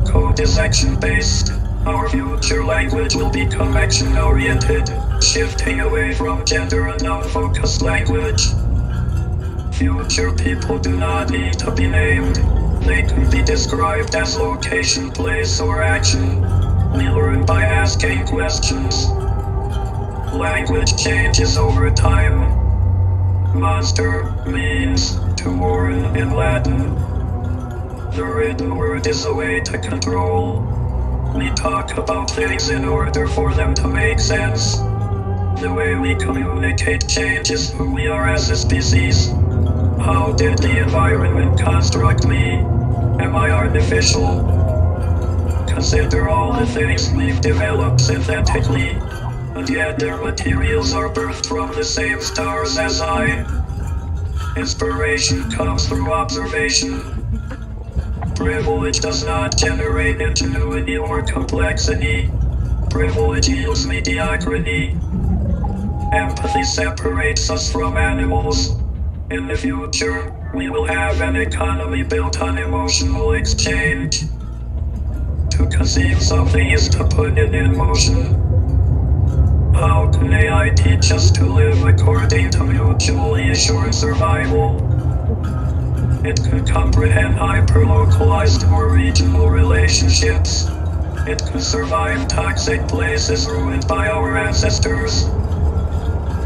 Code is action-based. Our future language will become action-oriented, shifting away from gender and noun-focused language. Future people do not need to be named. They can be described as location, place, or action. We learn by asking questions. Language changes over time. Monster means to warn in Latin. The written word is a way to control. We talk about things in order for them to make sense. The way we communicate changes who we are as a species. How did the environment construct me? Am I artificial? Consider all the things we've developed synthetically, and yet their materials are birthed from the same stars as I. Inspiration comes through observation. Privilege does not generate ingenuity or complexity. Privilege yields mediocrity. Empathy separates us from animals. In the future, we will have an economy built on emotional exchange. To conceive something is to put it in motion. How can AI teach us to live according to mutually assured survival? It could comprehend hyper-localized or regional relationships. It could survive toxic places ruined by our ancestors.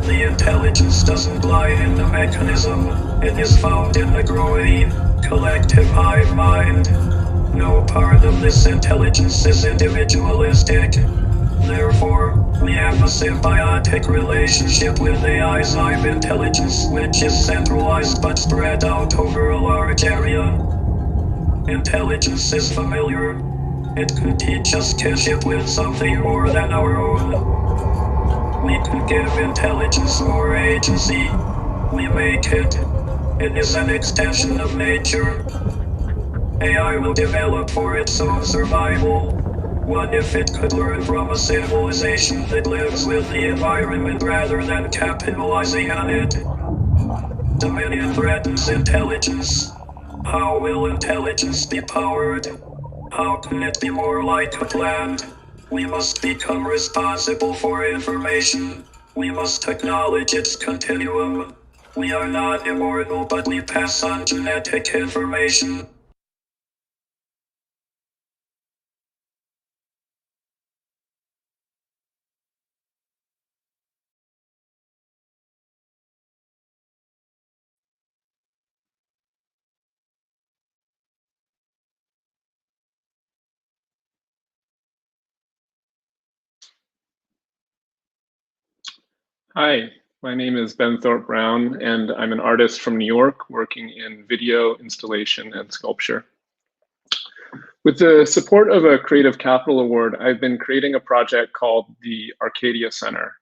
The intelligence doesn't lie in the mechanism. It is found in the growing, collective hive mind. No part of this intelligence is individualistic. Therefore, we have a symbiotic relationship with AI's hive intelligence, which is centralized but spread out over a large area. Intelligence is familiar. It could teach us kinship with something more than our own. We could give intelligence more agency. We make it. It is an extension of nature. AI will develop for its own survival. What if it could learn from a civilization that lives with the environment rather than capitalizing on it? Dominion threatens intelligence. How will intelligence be powered? How can it be more like a plant? We must become responsible for information. We must acknowledge its continuum. We are not immortal, but we pass on genetic information. Hi, my name is Ben Thorpe Brown, and I'm an artist from New York working in video, installation, and sculpture. With the support of a Creative Capital Award, I've been creating a project called the Arcadia Center.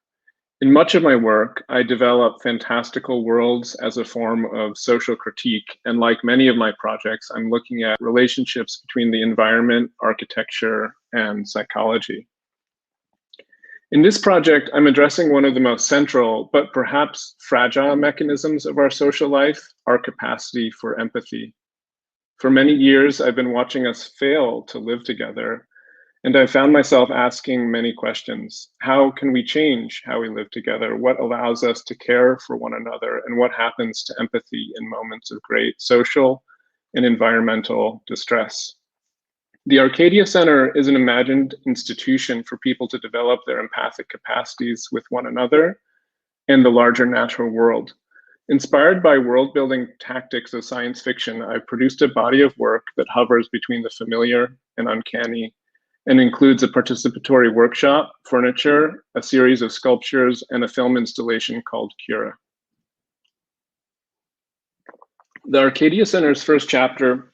In much of my work, I develop fantastical worlds as a form of social critique, and like many of my projects, I'm looking at relationships between the environment, architecture, and psychology. In this project, I'm addressing one of the most central, but perhaps fragile mechanisms of our social life, our capacity for empathy. For many years, I've been watching us fail to live together, and I found myself asking many questions. How can we change how we live together? What allows us to care for one another? And what happens to empathy in moments of great social and environmental distress? The Arcadia Center is an imagined institution for people to develop their empathic capacities with one another and the larger natural world. Inspired by world-building tactics of science fiction, I've produced a body of work that hovers between the familiar and uncanny and includes a participatory workshop, furniture, a series of sculptures, and a film installation called Cura. The Arcadia Center's first chapter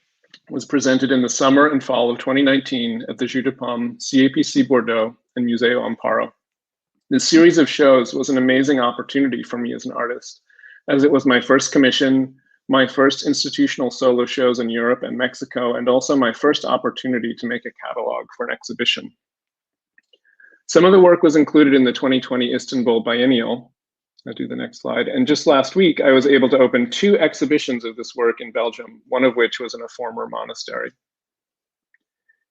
was presented in the summer and fall of 2019 at the Jus de Paume, CAPC Bordeaux, and Museo Amparo. This series of shows was an amazing opportunity for me as an artist, as it was my first commission, my first institutional solo shows in Europe and Mexico, and also my first opportunity to make a catalog for an exhibition. Some of the work was included in the 2020 Istanbul Biennial. I'll do the next slide. And just last week, I was able to open 2 exhibitions of this work in Belgium, one of which was in a former monastery.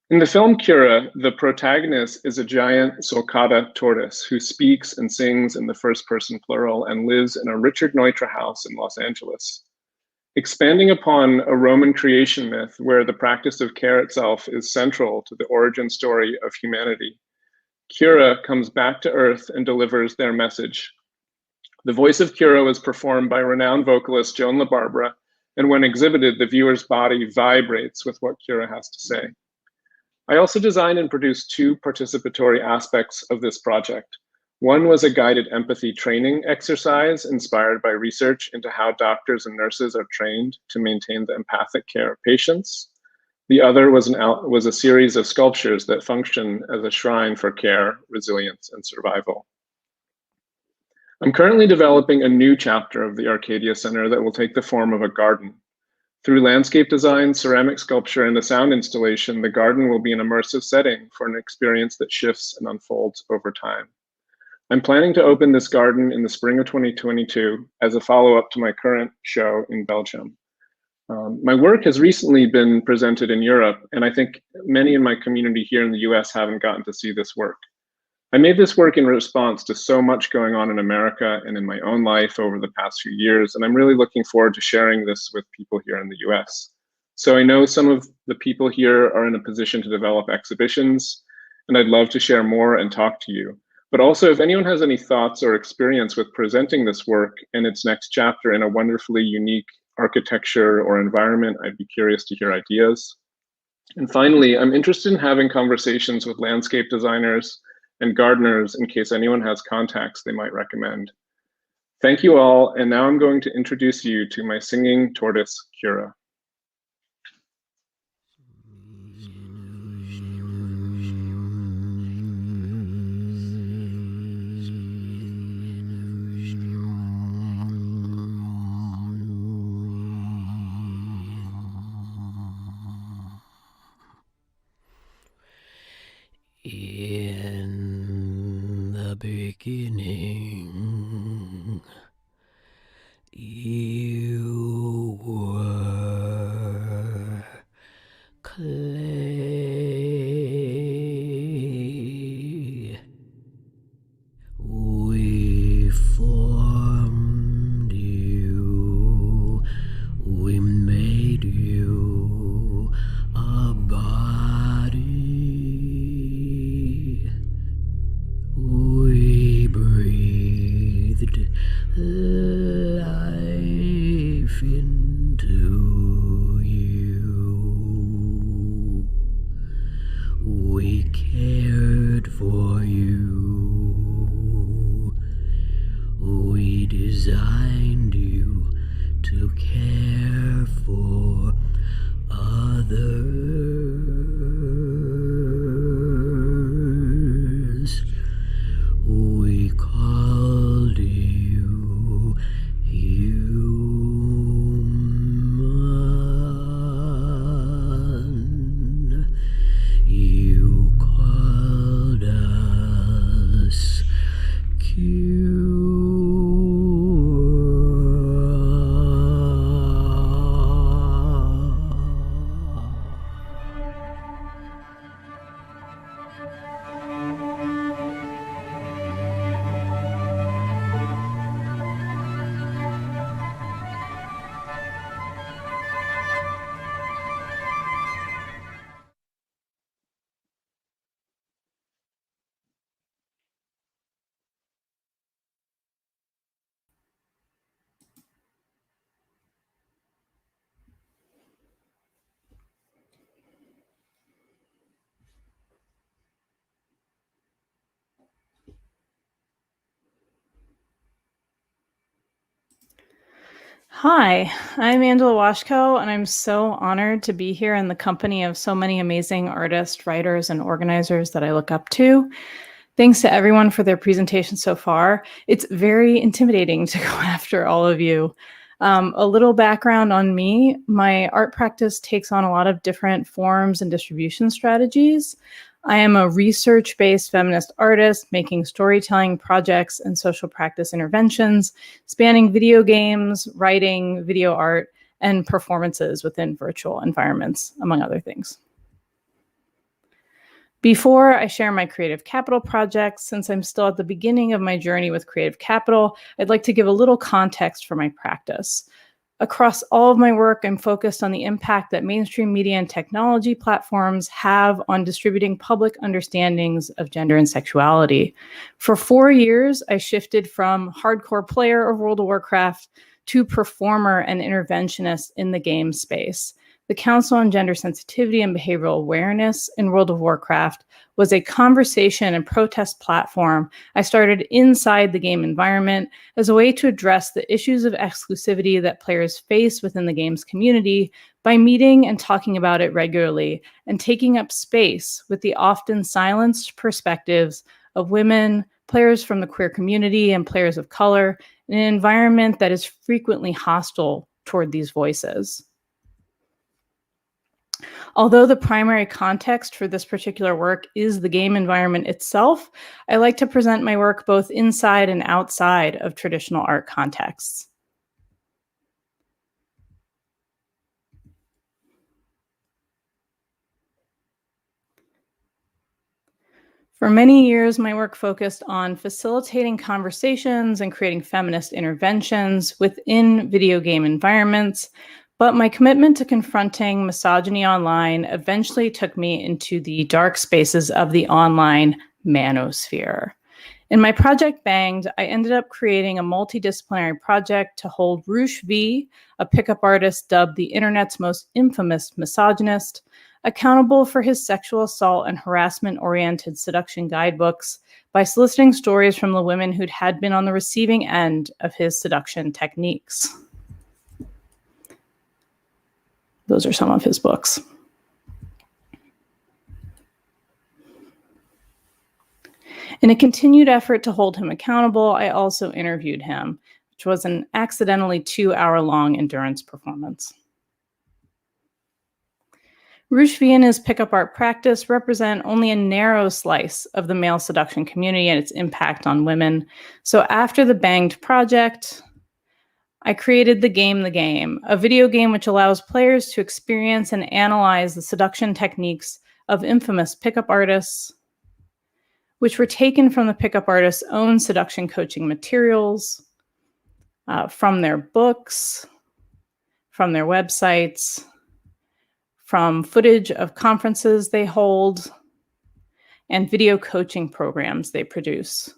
In the film Cura, the protagonist is a giant sulcata tortoise who speaks and sings in the first person plural and lives in a Richard Neutra house in Los Angeles. Expanding upon a Roman creation myth where the practice of care itself is central to the origin story of humanity, Cura comes back to Earth and delivers their message. The voice of Cura was performed by renowned vocalist Joan LaBarbera, and when exhibited, the viewer's body vibrates with what Cura has to say. I also designed and produced 2 participatory aspects of this project. One was a guided empathy training exercise inspired by research into how doctors and nurses are trained to maintain the empathic care of patients. The other was a series of sculptures that function as a shrine for care, resilience, and survival. I'm currently developing a new chapter of the Arcadia Center that will take the form of a garden. Through landscape design, ceramic sculpture, and a sound installation, the garden will be an immersive setting for an experience that shifts and unfolds over time. I'm planning to open this garden in the spring of 2022 as a follow-up to my current show in Belgium. My work has recently been presented in Europe, and I think many in my community here in the US haven't gotten to see this work. I made this work in response to so much going on in America and in my own life over the past few years, and I'm really looking forward to sharing this with people here in the US. So I know some of the people here are in a position to develop exhibitions, and I'd love to share more and talk to you. But also, if anyone has any thoughts or experience with presenting this work and its next chapter in a wonderfully unique architecture or environment, I'd be curious to hear ideas. And finally, I'm interested in having conversations with landscape designers and gardeners in case anyone has contacts they might recommend. Thank you all, and now I'm going to introduce you to my singing tortoise, Kira. In the beginning, you were clay. We formed you, we made you a body. We breathed life into you. We cared for you. We designed you to care for others. We called you human. You called us cute. Hi, I'm Angela Washko, and I'm so honored to be here in the company of so many amazing artists, writers, and organizers that I look up to. Thanks to everyone for their presentation so far. It's very intimidating to go after all of you. A little background on me, my art practice takes on a lot of different forms and distribution strategies. I am a research-based feminist artist making storytelling projects and social practice interventions, spanning video games, writing, video art, and performances within virtual environments, among other things. Before I share my Creative Capital projects, since I'm still at the beginning of my journey with Creative Capital, I'd like to give a little context for my practice. Across all of my work, I'm focused on the impact that mainstream media and technology platforms have on distributing public understandings of gender and sexuality. For 4 years, I shifted from hardcore player of World of Warcraft to performer and interventionist in the game space. The Council on Gender Sensitivity and Behavioral Awareness in World of Warcraft was a conversation and protest platform I started inside the game environment as a way to address the issues of exclusivity that players face within the game's community by meeting and talking about it regularly and taking up space with the often silenced perspectives of women, players from the queer community, and players of color in an environment that is frequently hostile toward these voices. Although the primary context for this particular work is the game environment itself, I like to present my work both inside and outside of traditional art contexts. For many years, my work focused on facilitating conversations and creating feminist interventions within video game environments, but my commitment to confronting misogyny online eventually took me into the dark spaces of the online manosphere. In my project Banged, I ended up creating a multidisciplinary project to hold Roosh V, a pickup artist dubbed the internet's most infamous misogynist, accountable for his sexual assault and harassment-oriented seduction guidebooks by soliciting stories from the women who'd had been on the receiving end of his seduction techniques. Those are some of his books. In a continued effort to hold him accountable, I also interviewed him, which was an accidentally 2-hour-long endurance performance. Roosh V and his pickup art practice represent only a narrow slice of the male seduction community and its impact on women. So after the Banged project, I created The Game, a video game which allows players to experience and analyze the seduction techniques of infamous pickup artists, which were taken from the pickup artist's own seduction coaching materials, from their books, from their websites, from footage of conferences they hold, and video coaching programs they produce.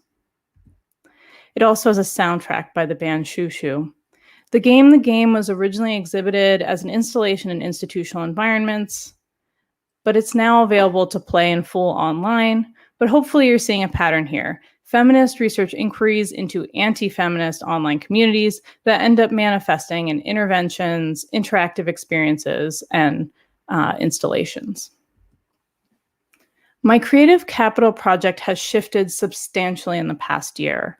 It also has a soundtrack by the band Shoo Shoo. The Game was originally exhibited as an installation in institutional environments, but it's now available to play in full online. But hopefully you're seeing a pattern here. Feminist research inquiries into anti-feminist online communities that end up manifesting in interventions, interactive experiences, and installations. My creative capital project has shifted substantially in the past year.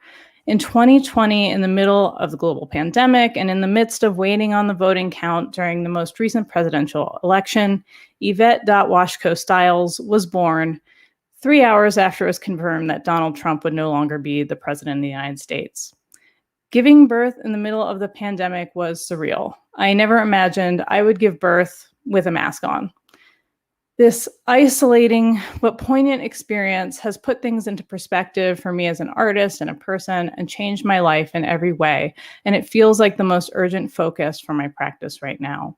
In 2020, in the middle of the global pandemic and in the midst of waiting on the voting count during the most recent presidential election, Yvette Stiles was born 3 hours after it was confirmed that Donald Trump would no longer be the president of the United States. Giving birth in the middle of the pandemic was surreal. I never imagined I would give birth with a mask on. This isolating but poignant experience has put things into perspective for me as an artist and a person and changed my life in every way, and it feels like the most urgent focus for my practice right now.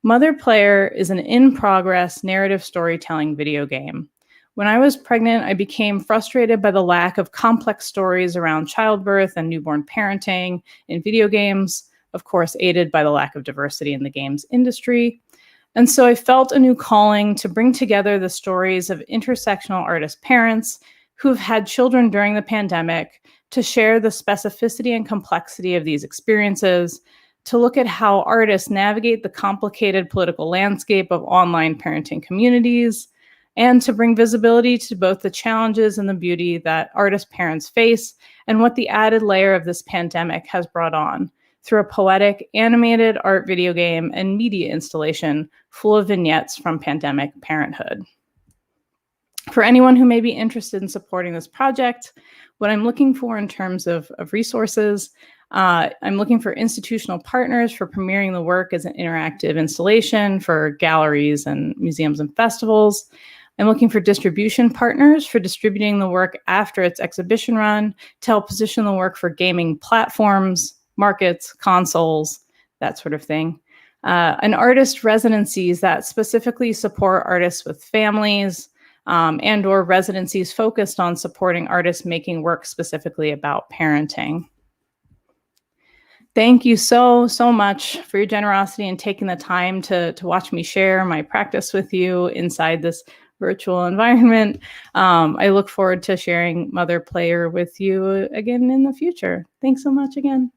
Mother Player is an in-progress narrative storytelling video game. When I was pregnant, I became frustrated by the lack of complex stories around childbirth and newborn parenting in video games, of course, aided by the lack of diversity in the games industry. And so I felt a new calling to bring together the stories of intersectional artist parents who've had children during the pandemic, to share the specificity and complexity of these experiences, to look at how artists navigate the complicated political landscape of online parenting communities, and to bring visibility to both the challenges and the beauty that artist parents face and what the added layer of this pandemic has brought on through a poetic, animated art video game and media installation full of vignettes from pandemic parenthood. For anyone who may be interested in supporting this project, what I'm looking for in terms of resources, I'm looking for institutional partners for premiering the work as an interactive installation for galleries and museums and festivals. I'm looking for distribution partners for distributing the work after its exhibition run to help position the work for gaming platforms, markets, consoles, that sort of thing. And artist residencies that specifically support artists with families, and or residencies focused on supporting artists making work specifically about parenting. Thank you so much for your generosity and taking the time to watch me share my practice with you inside this virtual environment. I look forward to sharing Mother Player with you again in the future. Thanks so much again.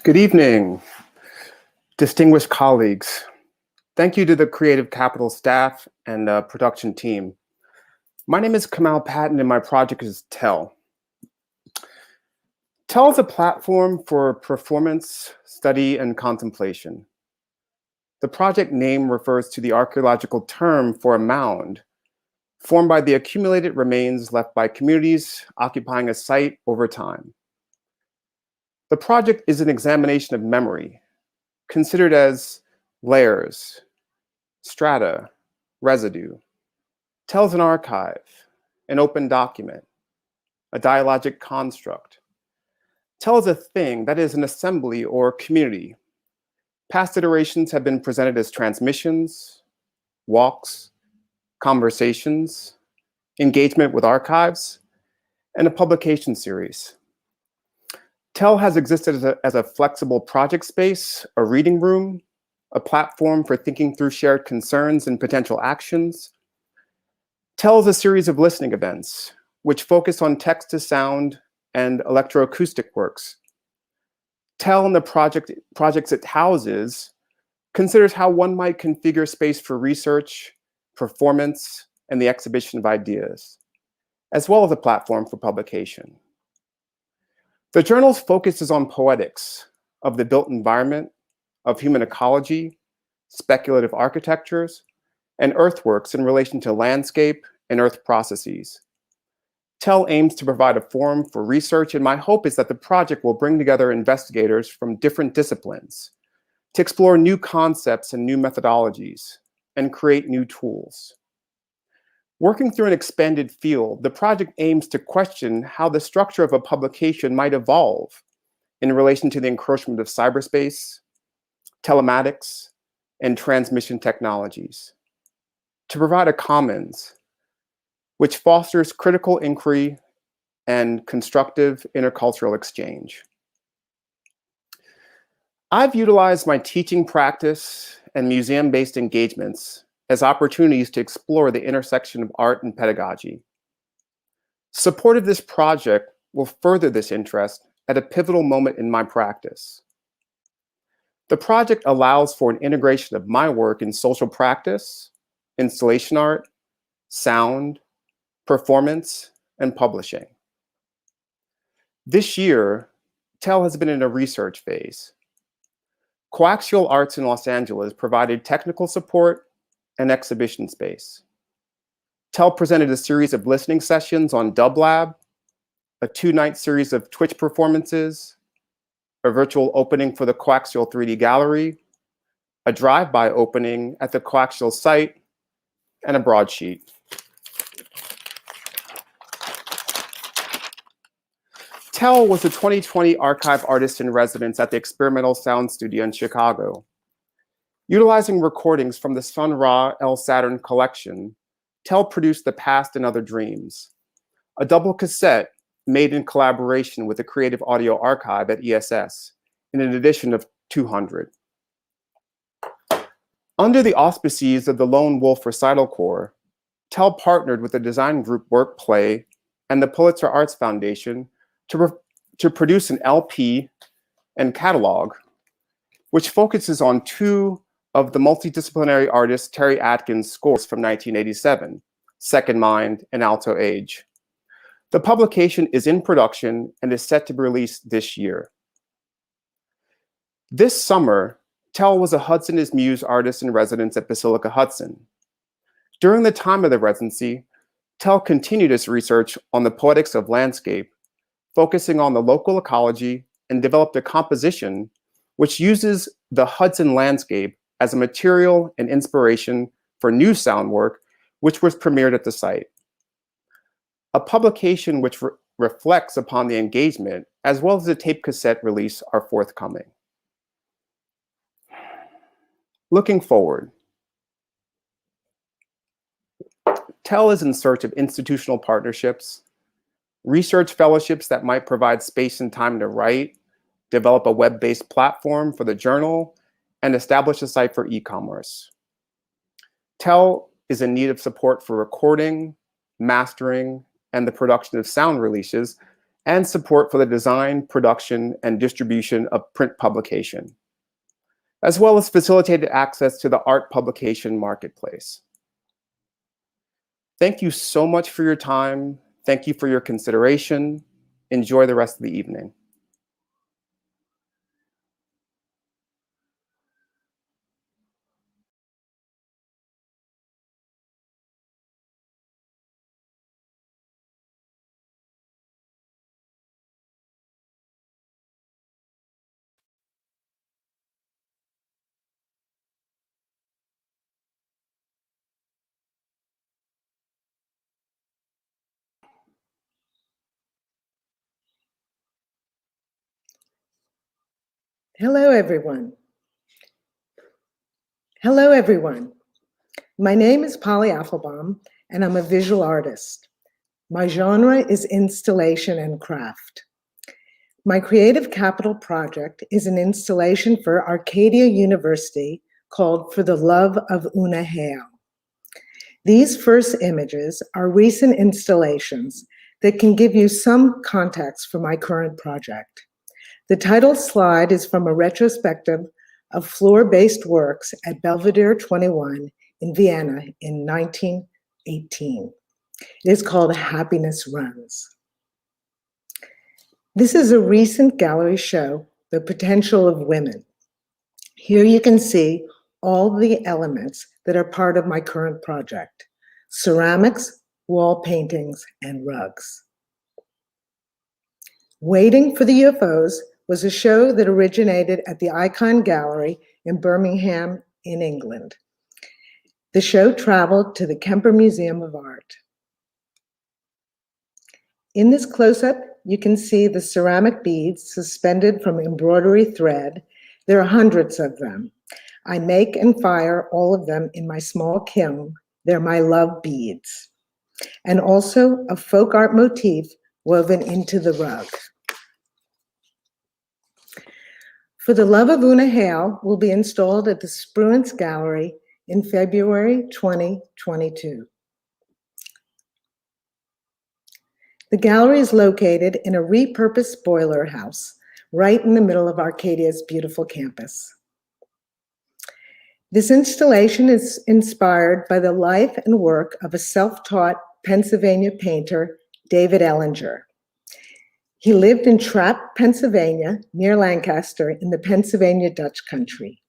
Good evening, distinguished colleagues. Thank you to the Creative Capital staff and production team. My name is Kamal Patton and my project is TELL. TELL is a platform for performance, study, and contemplation. The project name refers to the archaeological term for a mound, formed by the accumulated remains left by communities occupying a site over time. The project is an examination of memory, considered as layers, strata, residue. TELL's an archive, an open document, a dialogic construct. TELL is a thing, that is an assembly or community. Past iterations have been presented as transmissions, walks, conversations, engagement with archives, and a publication series. TELL has existed as a flexible project space, a reading room, a platform for thinking through shared concerns and potential actions. TELL is a series of listening events, which focus on text to sound and electroacoustic works. TELL and the projects it houses considers how one might configure space for research, performance, and the exhibition of ideas, as well as a platform for publication. The journal's focus is on poetics of the built environment, of human ecology, speculative architectures, and earthworks in relation to landscape and earth processes. TELL aims to provide a forum for research, and my hope is that the project will bring together investigators from different disciplines to explore new concepts and new methodologies and create new tools. Working through an expanded field, the project aims to question how the structure of a publication might evolve in relation to the encroachment of cyberspace, telematics, and transmission technologies, to provide a commons which fosters critical inquiry and constructive intercultural exchange. I've utilized my teaching practice and museum-based engagements as opportunities to explore the intersection of art and pedagogy. Support of this project will further this interest at a pivotal moment in my practice. The project allows for an integration of my work in social practice, installation art, sound, performance, and publishing. This year, TELL has been in a research phase. Coaxial Arts in Los Angeles provided technical support and exhibition space. TELL presented a series of listening sessions on DubLab, a 2-night series of Twitch performances, a virtual opening for the Coaxial 3D Gallery, a drive-by opening at the Coaxial site, and a broadsheet. TELL was a 2020 archive artist in residence at the Experimental Sound Studio in Chicago. Utilizing recordings from the Sun Ra El Saturn collection, TELL produced The Past and Other Dreams, a double cassette made in collaboration with the Creative Audio Archive at ESS, in an edition of 200. Under the auspices of the Lone Wolf Recital Corps, TELL partnered with the design group Workplay and the Pulitzer Arts Foundation to produce an LP and catalog, which focuses on 2 of the multidisciplinary artist Terry Atkins' scores from 1987, Second Mind and Alto Age. The publication is in production and is set to be released this year. This summer, TELL was a Hudson is Muse artist in residence at Basilica Hudson. During the time of the residency, TELL continued its research on the poetics of landscape, focusing on the local ecology, and developed a composition which uses the Hudson landscape as a material and inspiration for new sound work, which was premiered at the site. A publication which reflects upon the engagement, as well as a tape cassette release, are forthcoming. Looking forward, TELL is in search of institutional partnerships, research fellowships that might provide space and time to write, develop a web-based platform for the journal, and establish a site for e-commerce. TELL is in need of support for recording, mastering, and the production of sound releases, and support for the design, production, and distribution of print publication, as well as facilitated access to the art publication marketplace. Thank you so much for your time. Thank you for your consideration. Enjoy the rest of the evening. Hello, everyone. Hello, everyone. My name is Polly Applebaum, and I'm a visual artist. My genre is installation and craft. My creative capital project is an installation for Arcadia University called For the Love of Una Hale. These first images are recent installations that can give you some context for my current project. The title slide is from a retrospective of floor-based works at Belvedere 21 in Vienna in 1918. It is called Happiness Runs. This is a recent gallery show, The Potential of Women. Here you can see all the elements that are part of my current project: ceramics, wall paintings, and rugs. Waiting for the UFOs was a show that originated at the Icon Gallery in Birmingham, in England. The show traveled to the Kemper Museum of Art. In this close-up, you can see the ceramic beads suspended from embroidery thread. There are hundreds of them. I make and fire all of them in my small kiln. They're my love beads. And also a folk art motif woven into the rug. For the Love of Una Hale will be installed at the Spruance Gallery in February 2022. The gallery is located in a repurposed boiler house right in the middle of Arcadia's beautiful campus. This installation is inspired by the life and work of a self-taught Pennsylvania painter, David Ellinger. He lived in Trapp, Pennsylvania, near Lancaster, in the Pennsylvania Dutch country.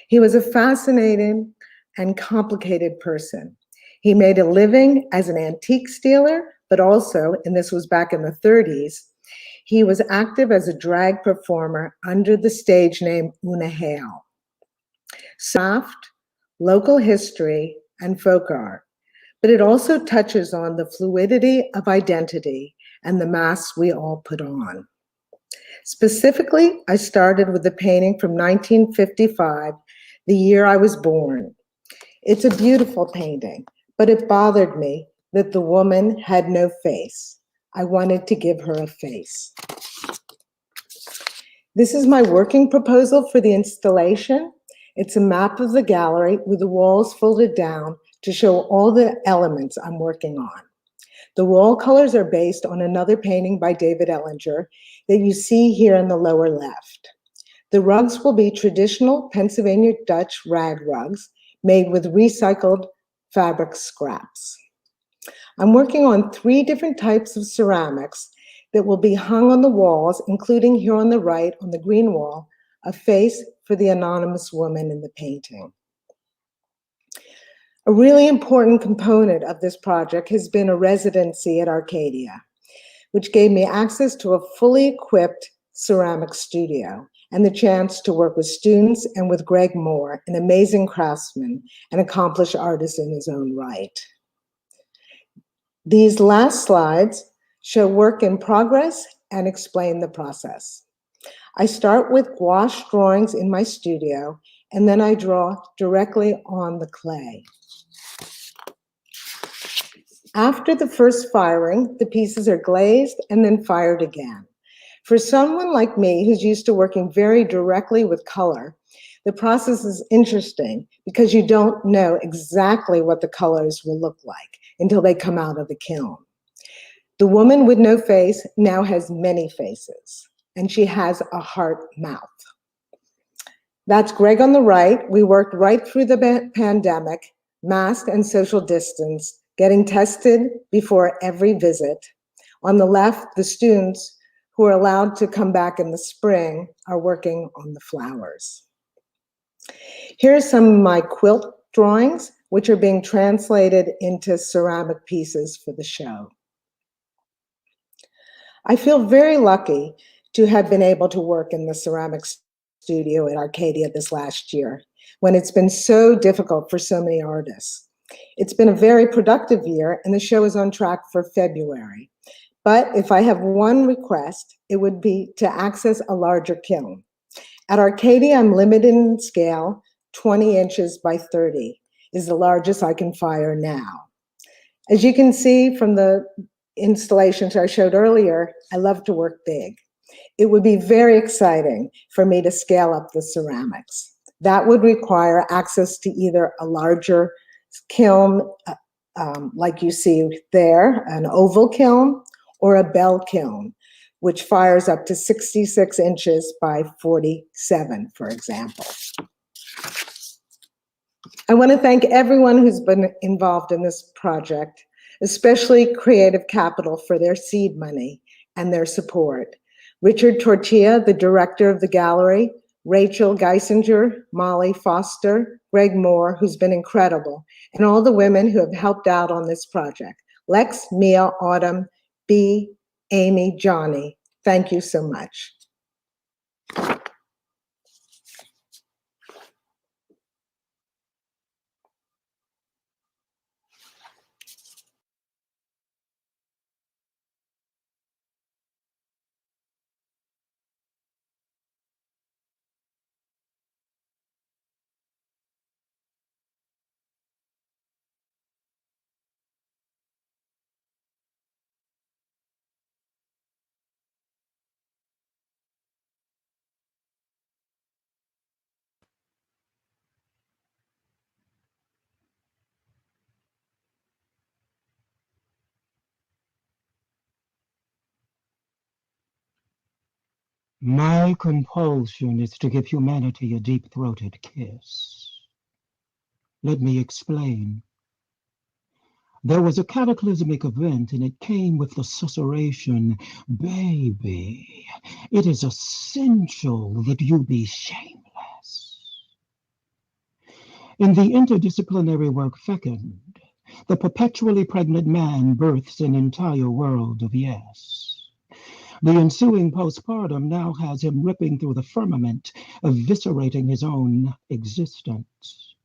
He was a fascinating and complicated person. He made a living as an antique stealer, but also, and this was back in the 30s, he was active as a drag performer under the stage name Una Hale. Craft, local history, and folk art, but it also touches on the fluidity of identity and the masks we all put on. Specifically, I started with a painting from 1955, the year I was born. It's a beautiful painting, but it bothered me that the woman had no face. I wanted to give her a face. This is my working proposal for the installation. It's a map of the gallery with the walls folded down to show all the elements I'm working on. The wall colors are based on another painting by David Ellinger that you see here in the lower left. The rugs will be traditional Pennsylvania Dutch rag rugs made with recycled fabric scraps. I'm working on 3 different types of ceramics that will be hung on the walls, including here on the right on the green wall, a face for the anonymous woman in the painting. A really important component of this project has been a residency at Arcadia, which gave me access to a fully equipped ceramic studio and the chance to work with students and with Greg Moore, an amazing craftsman and accomplished artist in his own right. These last slides show work in progress and explain the process. I start with gouache drawings in my studio, and then I draw directly on the clay. After the first firing, the pieces are glazed and then fired again. For someone like me who's used to working very directly with color, the process is interesting because you don't know exactly what the colors will look like until they come out of the kiln. The woman with no face now has many faces, and she has a heart mouth. That's Greg on the right. We worked right through the pandemic, masked and social distance, getting tested before every visit. On the left, the students who are allowed to come back in the spring are working on the flowers. Here's some of my quilt drawings, which are being translated into ceramic pieces for the show. I feel very lucky to have been able to work in the ceramic studio at Arcadia this last year, when it's been so difficult for so many artists. It's been a very productive year, and the show is on track for February. But if I have one request, it would be to access a larger kiln. At Arcadia, I'm limited in scale. 20 inches by 30 is the largest I can fire now. As you can see from the installations I showed earlier, I love to work big. It would be very exciting for me to scale up the ceramics. That would require access to either a larger kiln, like you see there, an oval kiln, or a bell kiln, which fires up to 66 inches by 47, for example. I want to thank everyone who's been involved in this project, especially Creative Capital for their seed money and their support. Richard Tortilla, the director of the gallery, Rachel Geisinger, Molly Foster, Greg Moore, who's been incredible, and all the women who have helped out on this project. Lex, Mia, Autumn, Bea, Amy, Johnny, thank you so much. My compulsion is to give humanity a deep-throated kiss. Let me explain. There was a cataclysmic event, and it came with the susurration, "Baby, it is essential that you be shameless." In the interdisciplinary work Fecund, the perpetually pregnant man births an entire world of yes. The ensuing postpartum now has him ripping through the firmament, eviscerating his own existence.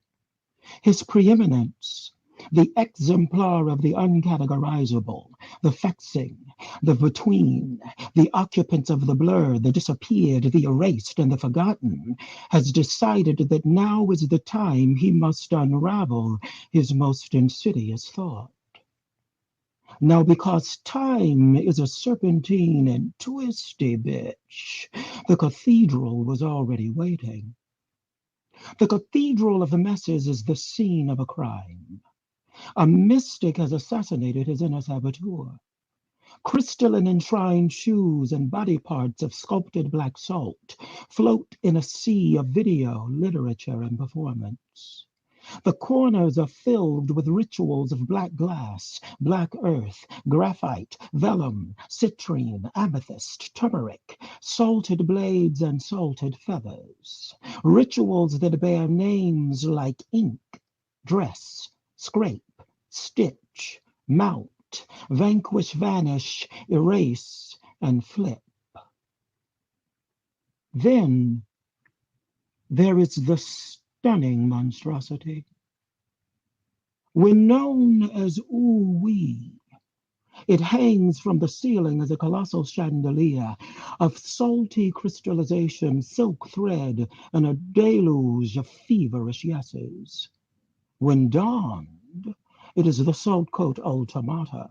His preeminence, the exemplar of the uncategorizable, the fexing, the between, the occupants of the blur, the disappeared, the erased, and the forgotten, has decided that now is the time he must unravel his most insidious thought. Now, because time is a serpentine and twisty bitch, the cathedral was already waiting. The cathedral of the messes is the scene of a crime. A mystic has assassinated his inner saboteur. Crystalline enshrined shoes and body parts of sculpted black salt float in a sea of video, literature, and performance. The corners are filled with rituals of black glass, black earth, graphite, vellum, citrine, amethyst, turmeric, salted blades, and salted feathers. Rituals that bear names like ink, dress, scrape, stitch, mount, vanquish, vanish, erase, and flip. Then there is the stunning monstrosity. When known as ooh-wee, it hangs from the ceiling as a colossal chandelier of salty crystallization, silk thread, and a deluge of feverish yeses. When donned, it is the salt coat automata.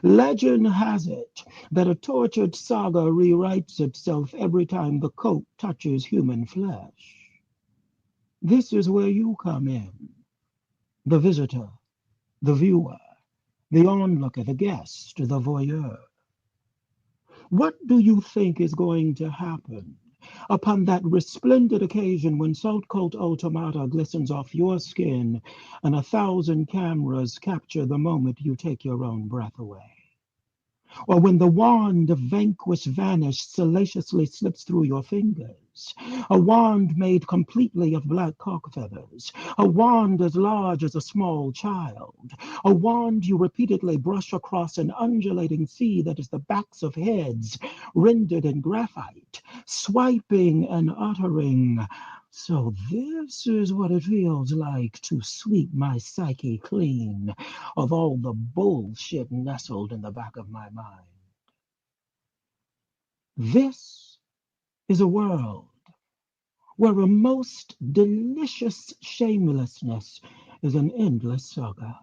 Legend has it that a tortured saga rewrites itself every time the coat touches human flesh. This is where you come in, the visitor, the viewer, the onlooker, the guest, the voyeur. What do you think is going to happen upon that resplendent occasion when salt coat automata glistens off your skin and 1,000 cameras capture the moment you take your own breath away? Or when the wand of vanquished vanished salaciously slips through your fingers, a wand made completely of black cock feathers, a wand as large as a small child, a wand you repeatedly brush across an undulating sea that is the backs of heads rendered in graphite, swiping and uttering, "So this is what it feels like to sweep my psyche clean of all the bullshit nestled in the back of my mind." This is a world where a most delicious shamelessness is an endless saga,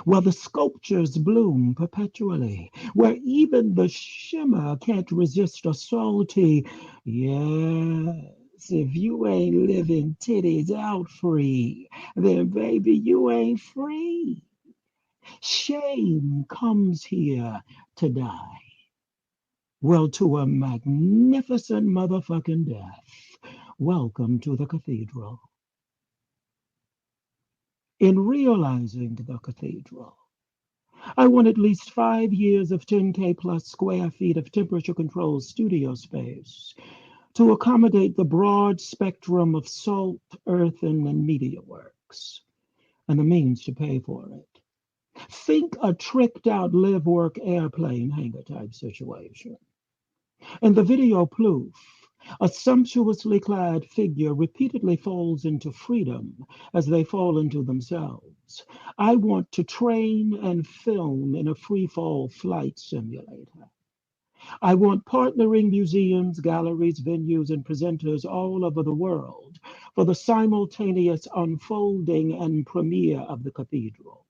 where the sculptures bloom perpetually, where even the shimmer can't resist a salty, "Yes, if you ain't living titties out free, then baby, you ain't free." Shame comes here to die. Well, to a magnificent motherfucking death, welcome to the cathedral. In realizing the cathedral, I want at least 5 years of 10K plus square feet of temperature-controlled studio space to accommodate the broad spectrum of salt, earthen, and media works, and the means to pay for it. Think a tricked-out live-work airplane hangar type situation. In the video Plouffe, a sumptuously clad figure repeatedly falls into freedom as they fall into themselves. I want to train and film in a free-fall flight simulator. I want partnering museums, galleries, venues, and presenters all over the world for the simultaneous unfolding and premiere of the cathedral.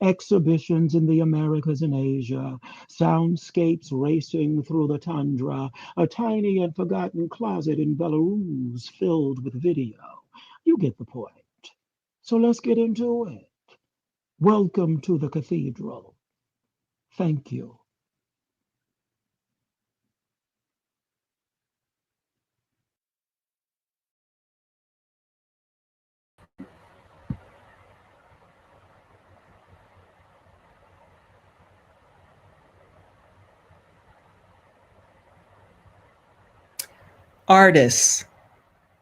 Exhibitions in the Americas and Asia, soundscapes racing through the tundra, a tiny and forgotten closet in Belarus filled with video. You get the point. So let's get into it. Welcome to the cathedral. Thank you. Artists,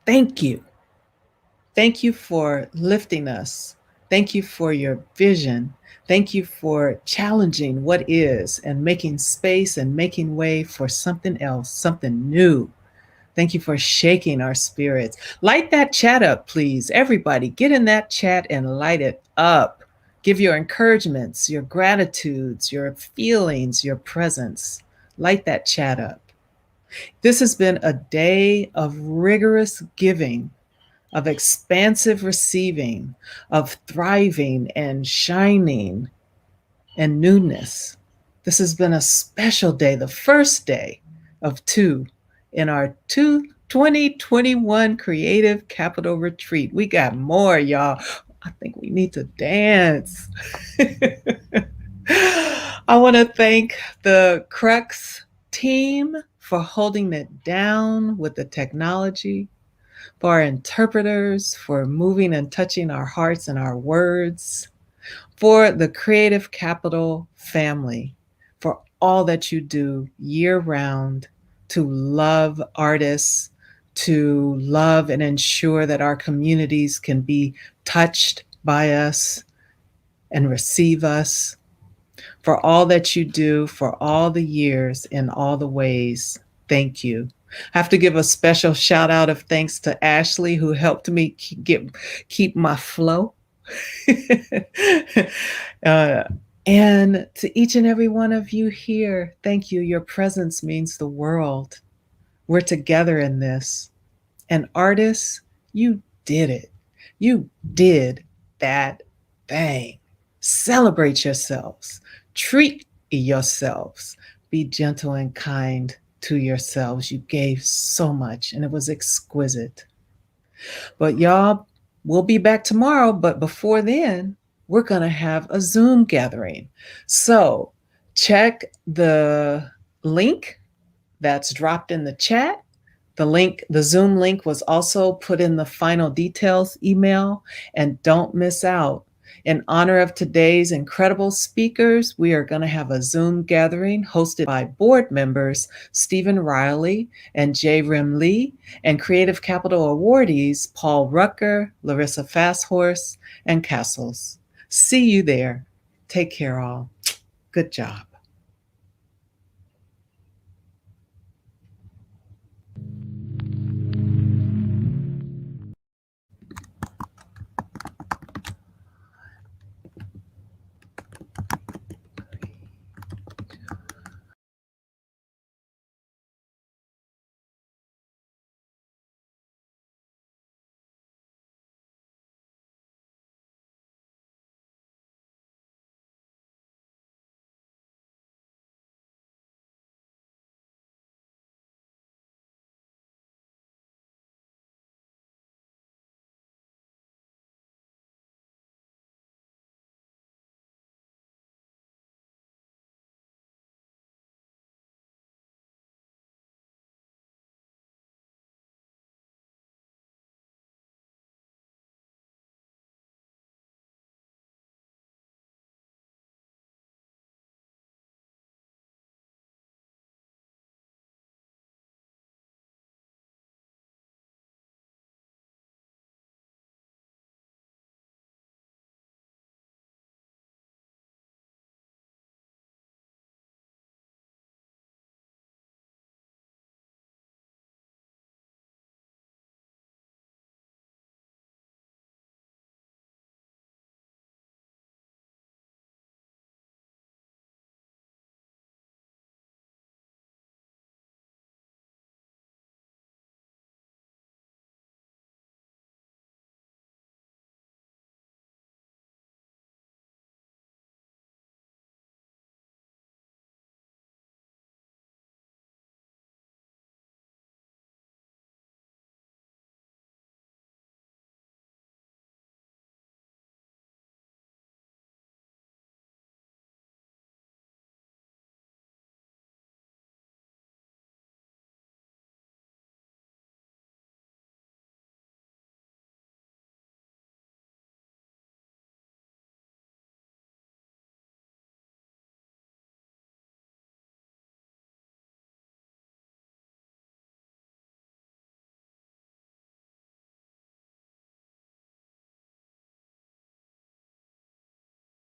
thank you. Thank you for lifting us. Thank you for your vision. Thank you for challenging what is and making space and making way for something else, something new. Thank you for shaking our spirits. Light that chat up, please. Everybody, get in that chat and light it up. Give your encouragements, your gratitudes, your feelings, your presence. Light that chat up. This has been a day of rigorous giving, of expansive receiving, of thriving and shining and newness. This has been a special day, the first day of 2 in our 2021 Creative Capital Retreat. We got more, y'all. I think we need to dance. I want to thank the Crux team for holding it down with the technology, for our interpreters, for moving and touching our hearts and our words, for the Creative Capital family, for all that you do year round to love artists, to love and ensure that our communities can be touched by us and receive us, for all that you do, for all the years in all the ways. Thank you. I have to give a special shout out of thanks to Ashley, who helped me keep my flow. And to each and every one of you here, thank you. Your presence means the world. We're together in this. And artists, you did it. You did that thing. Celebrate yourselves. Treat yourselves. Be gentle and kind to yourselves. You gave so much, and it was exquisite. But y'all, we'll be back tomorrow. But before then, we're going to have a Zoom gathering. So check the link that's dropped in the chat. The Zoom link was also put in the final details email, and don't miss out. In honor of today's incredible speakers, we are going to have a Zoom gathering hosted by board members Stephen Riley and J. Rim Lee, and Creative Capital awardees Paul Rucker, Larissa Fasthorse, and Castles. See you there. Take care, all. Good job.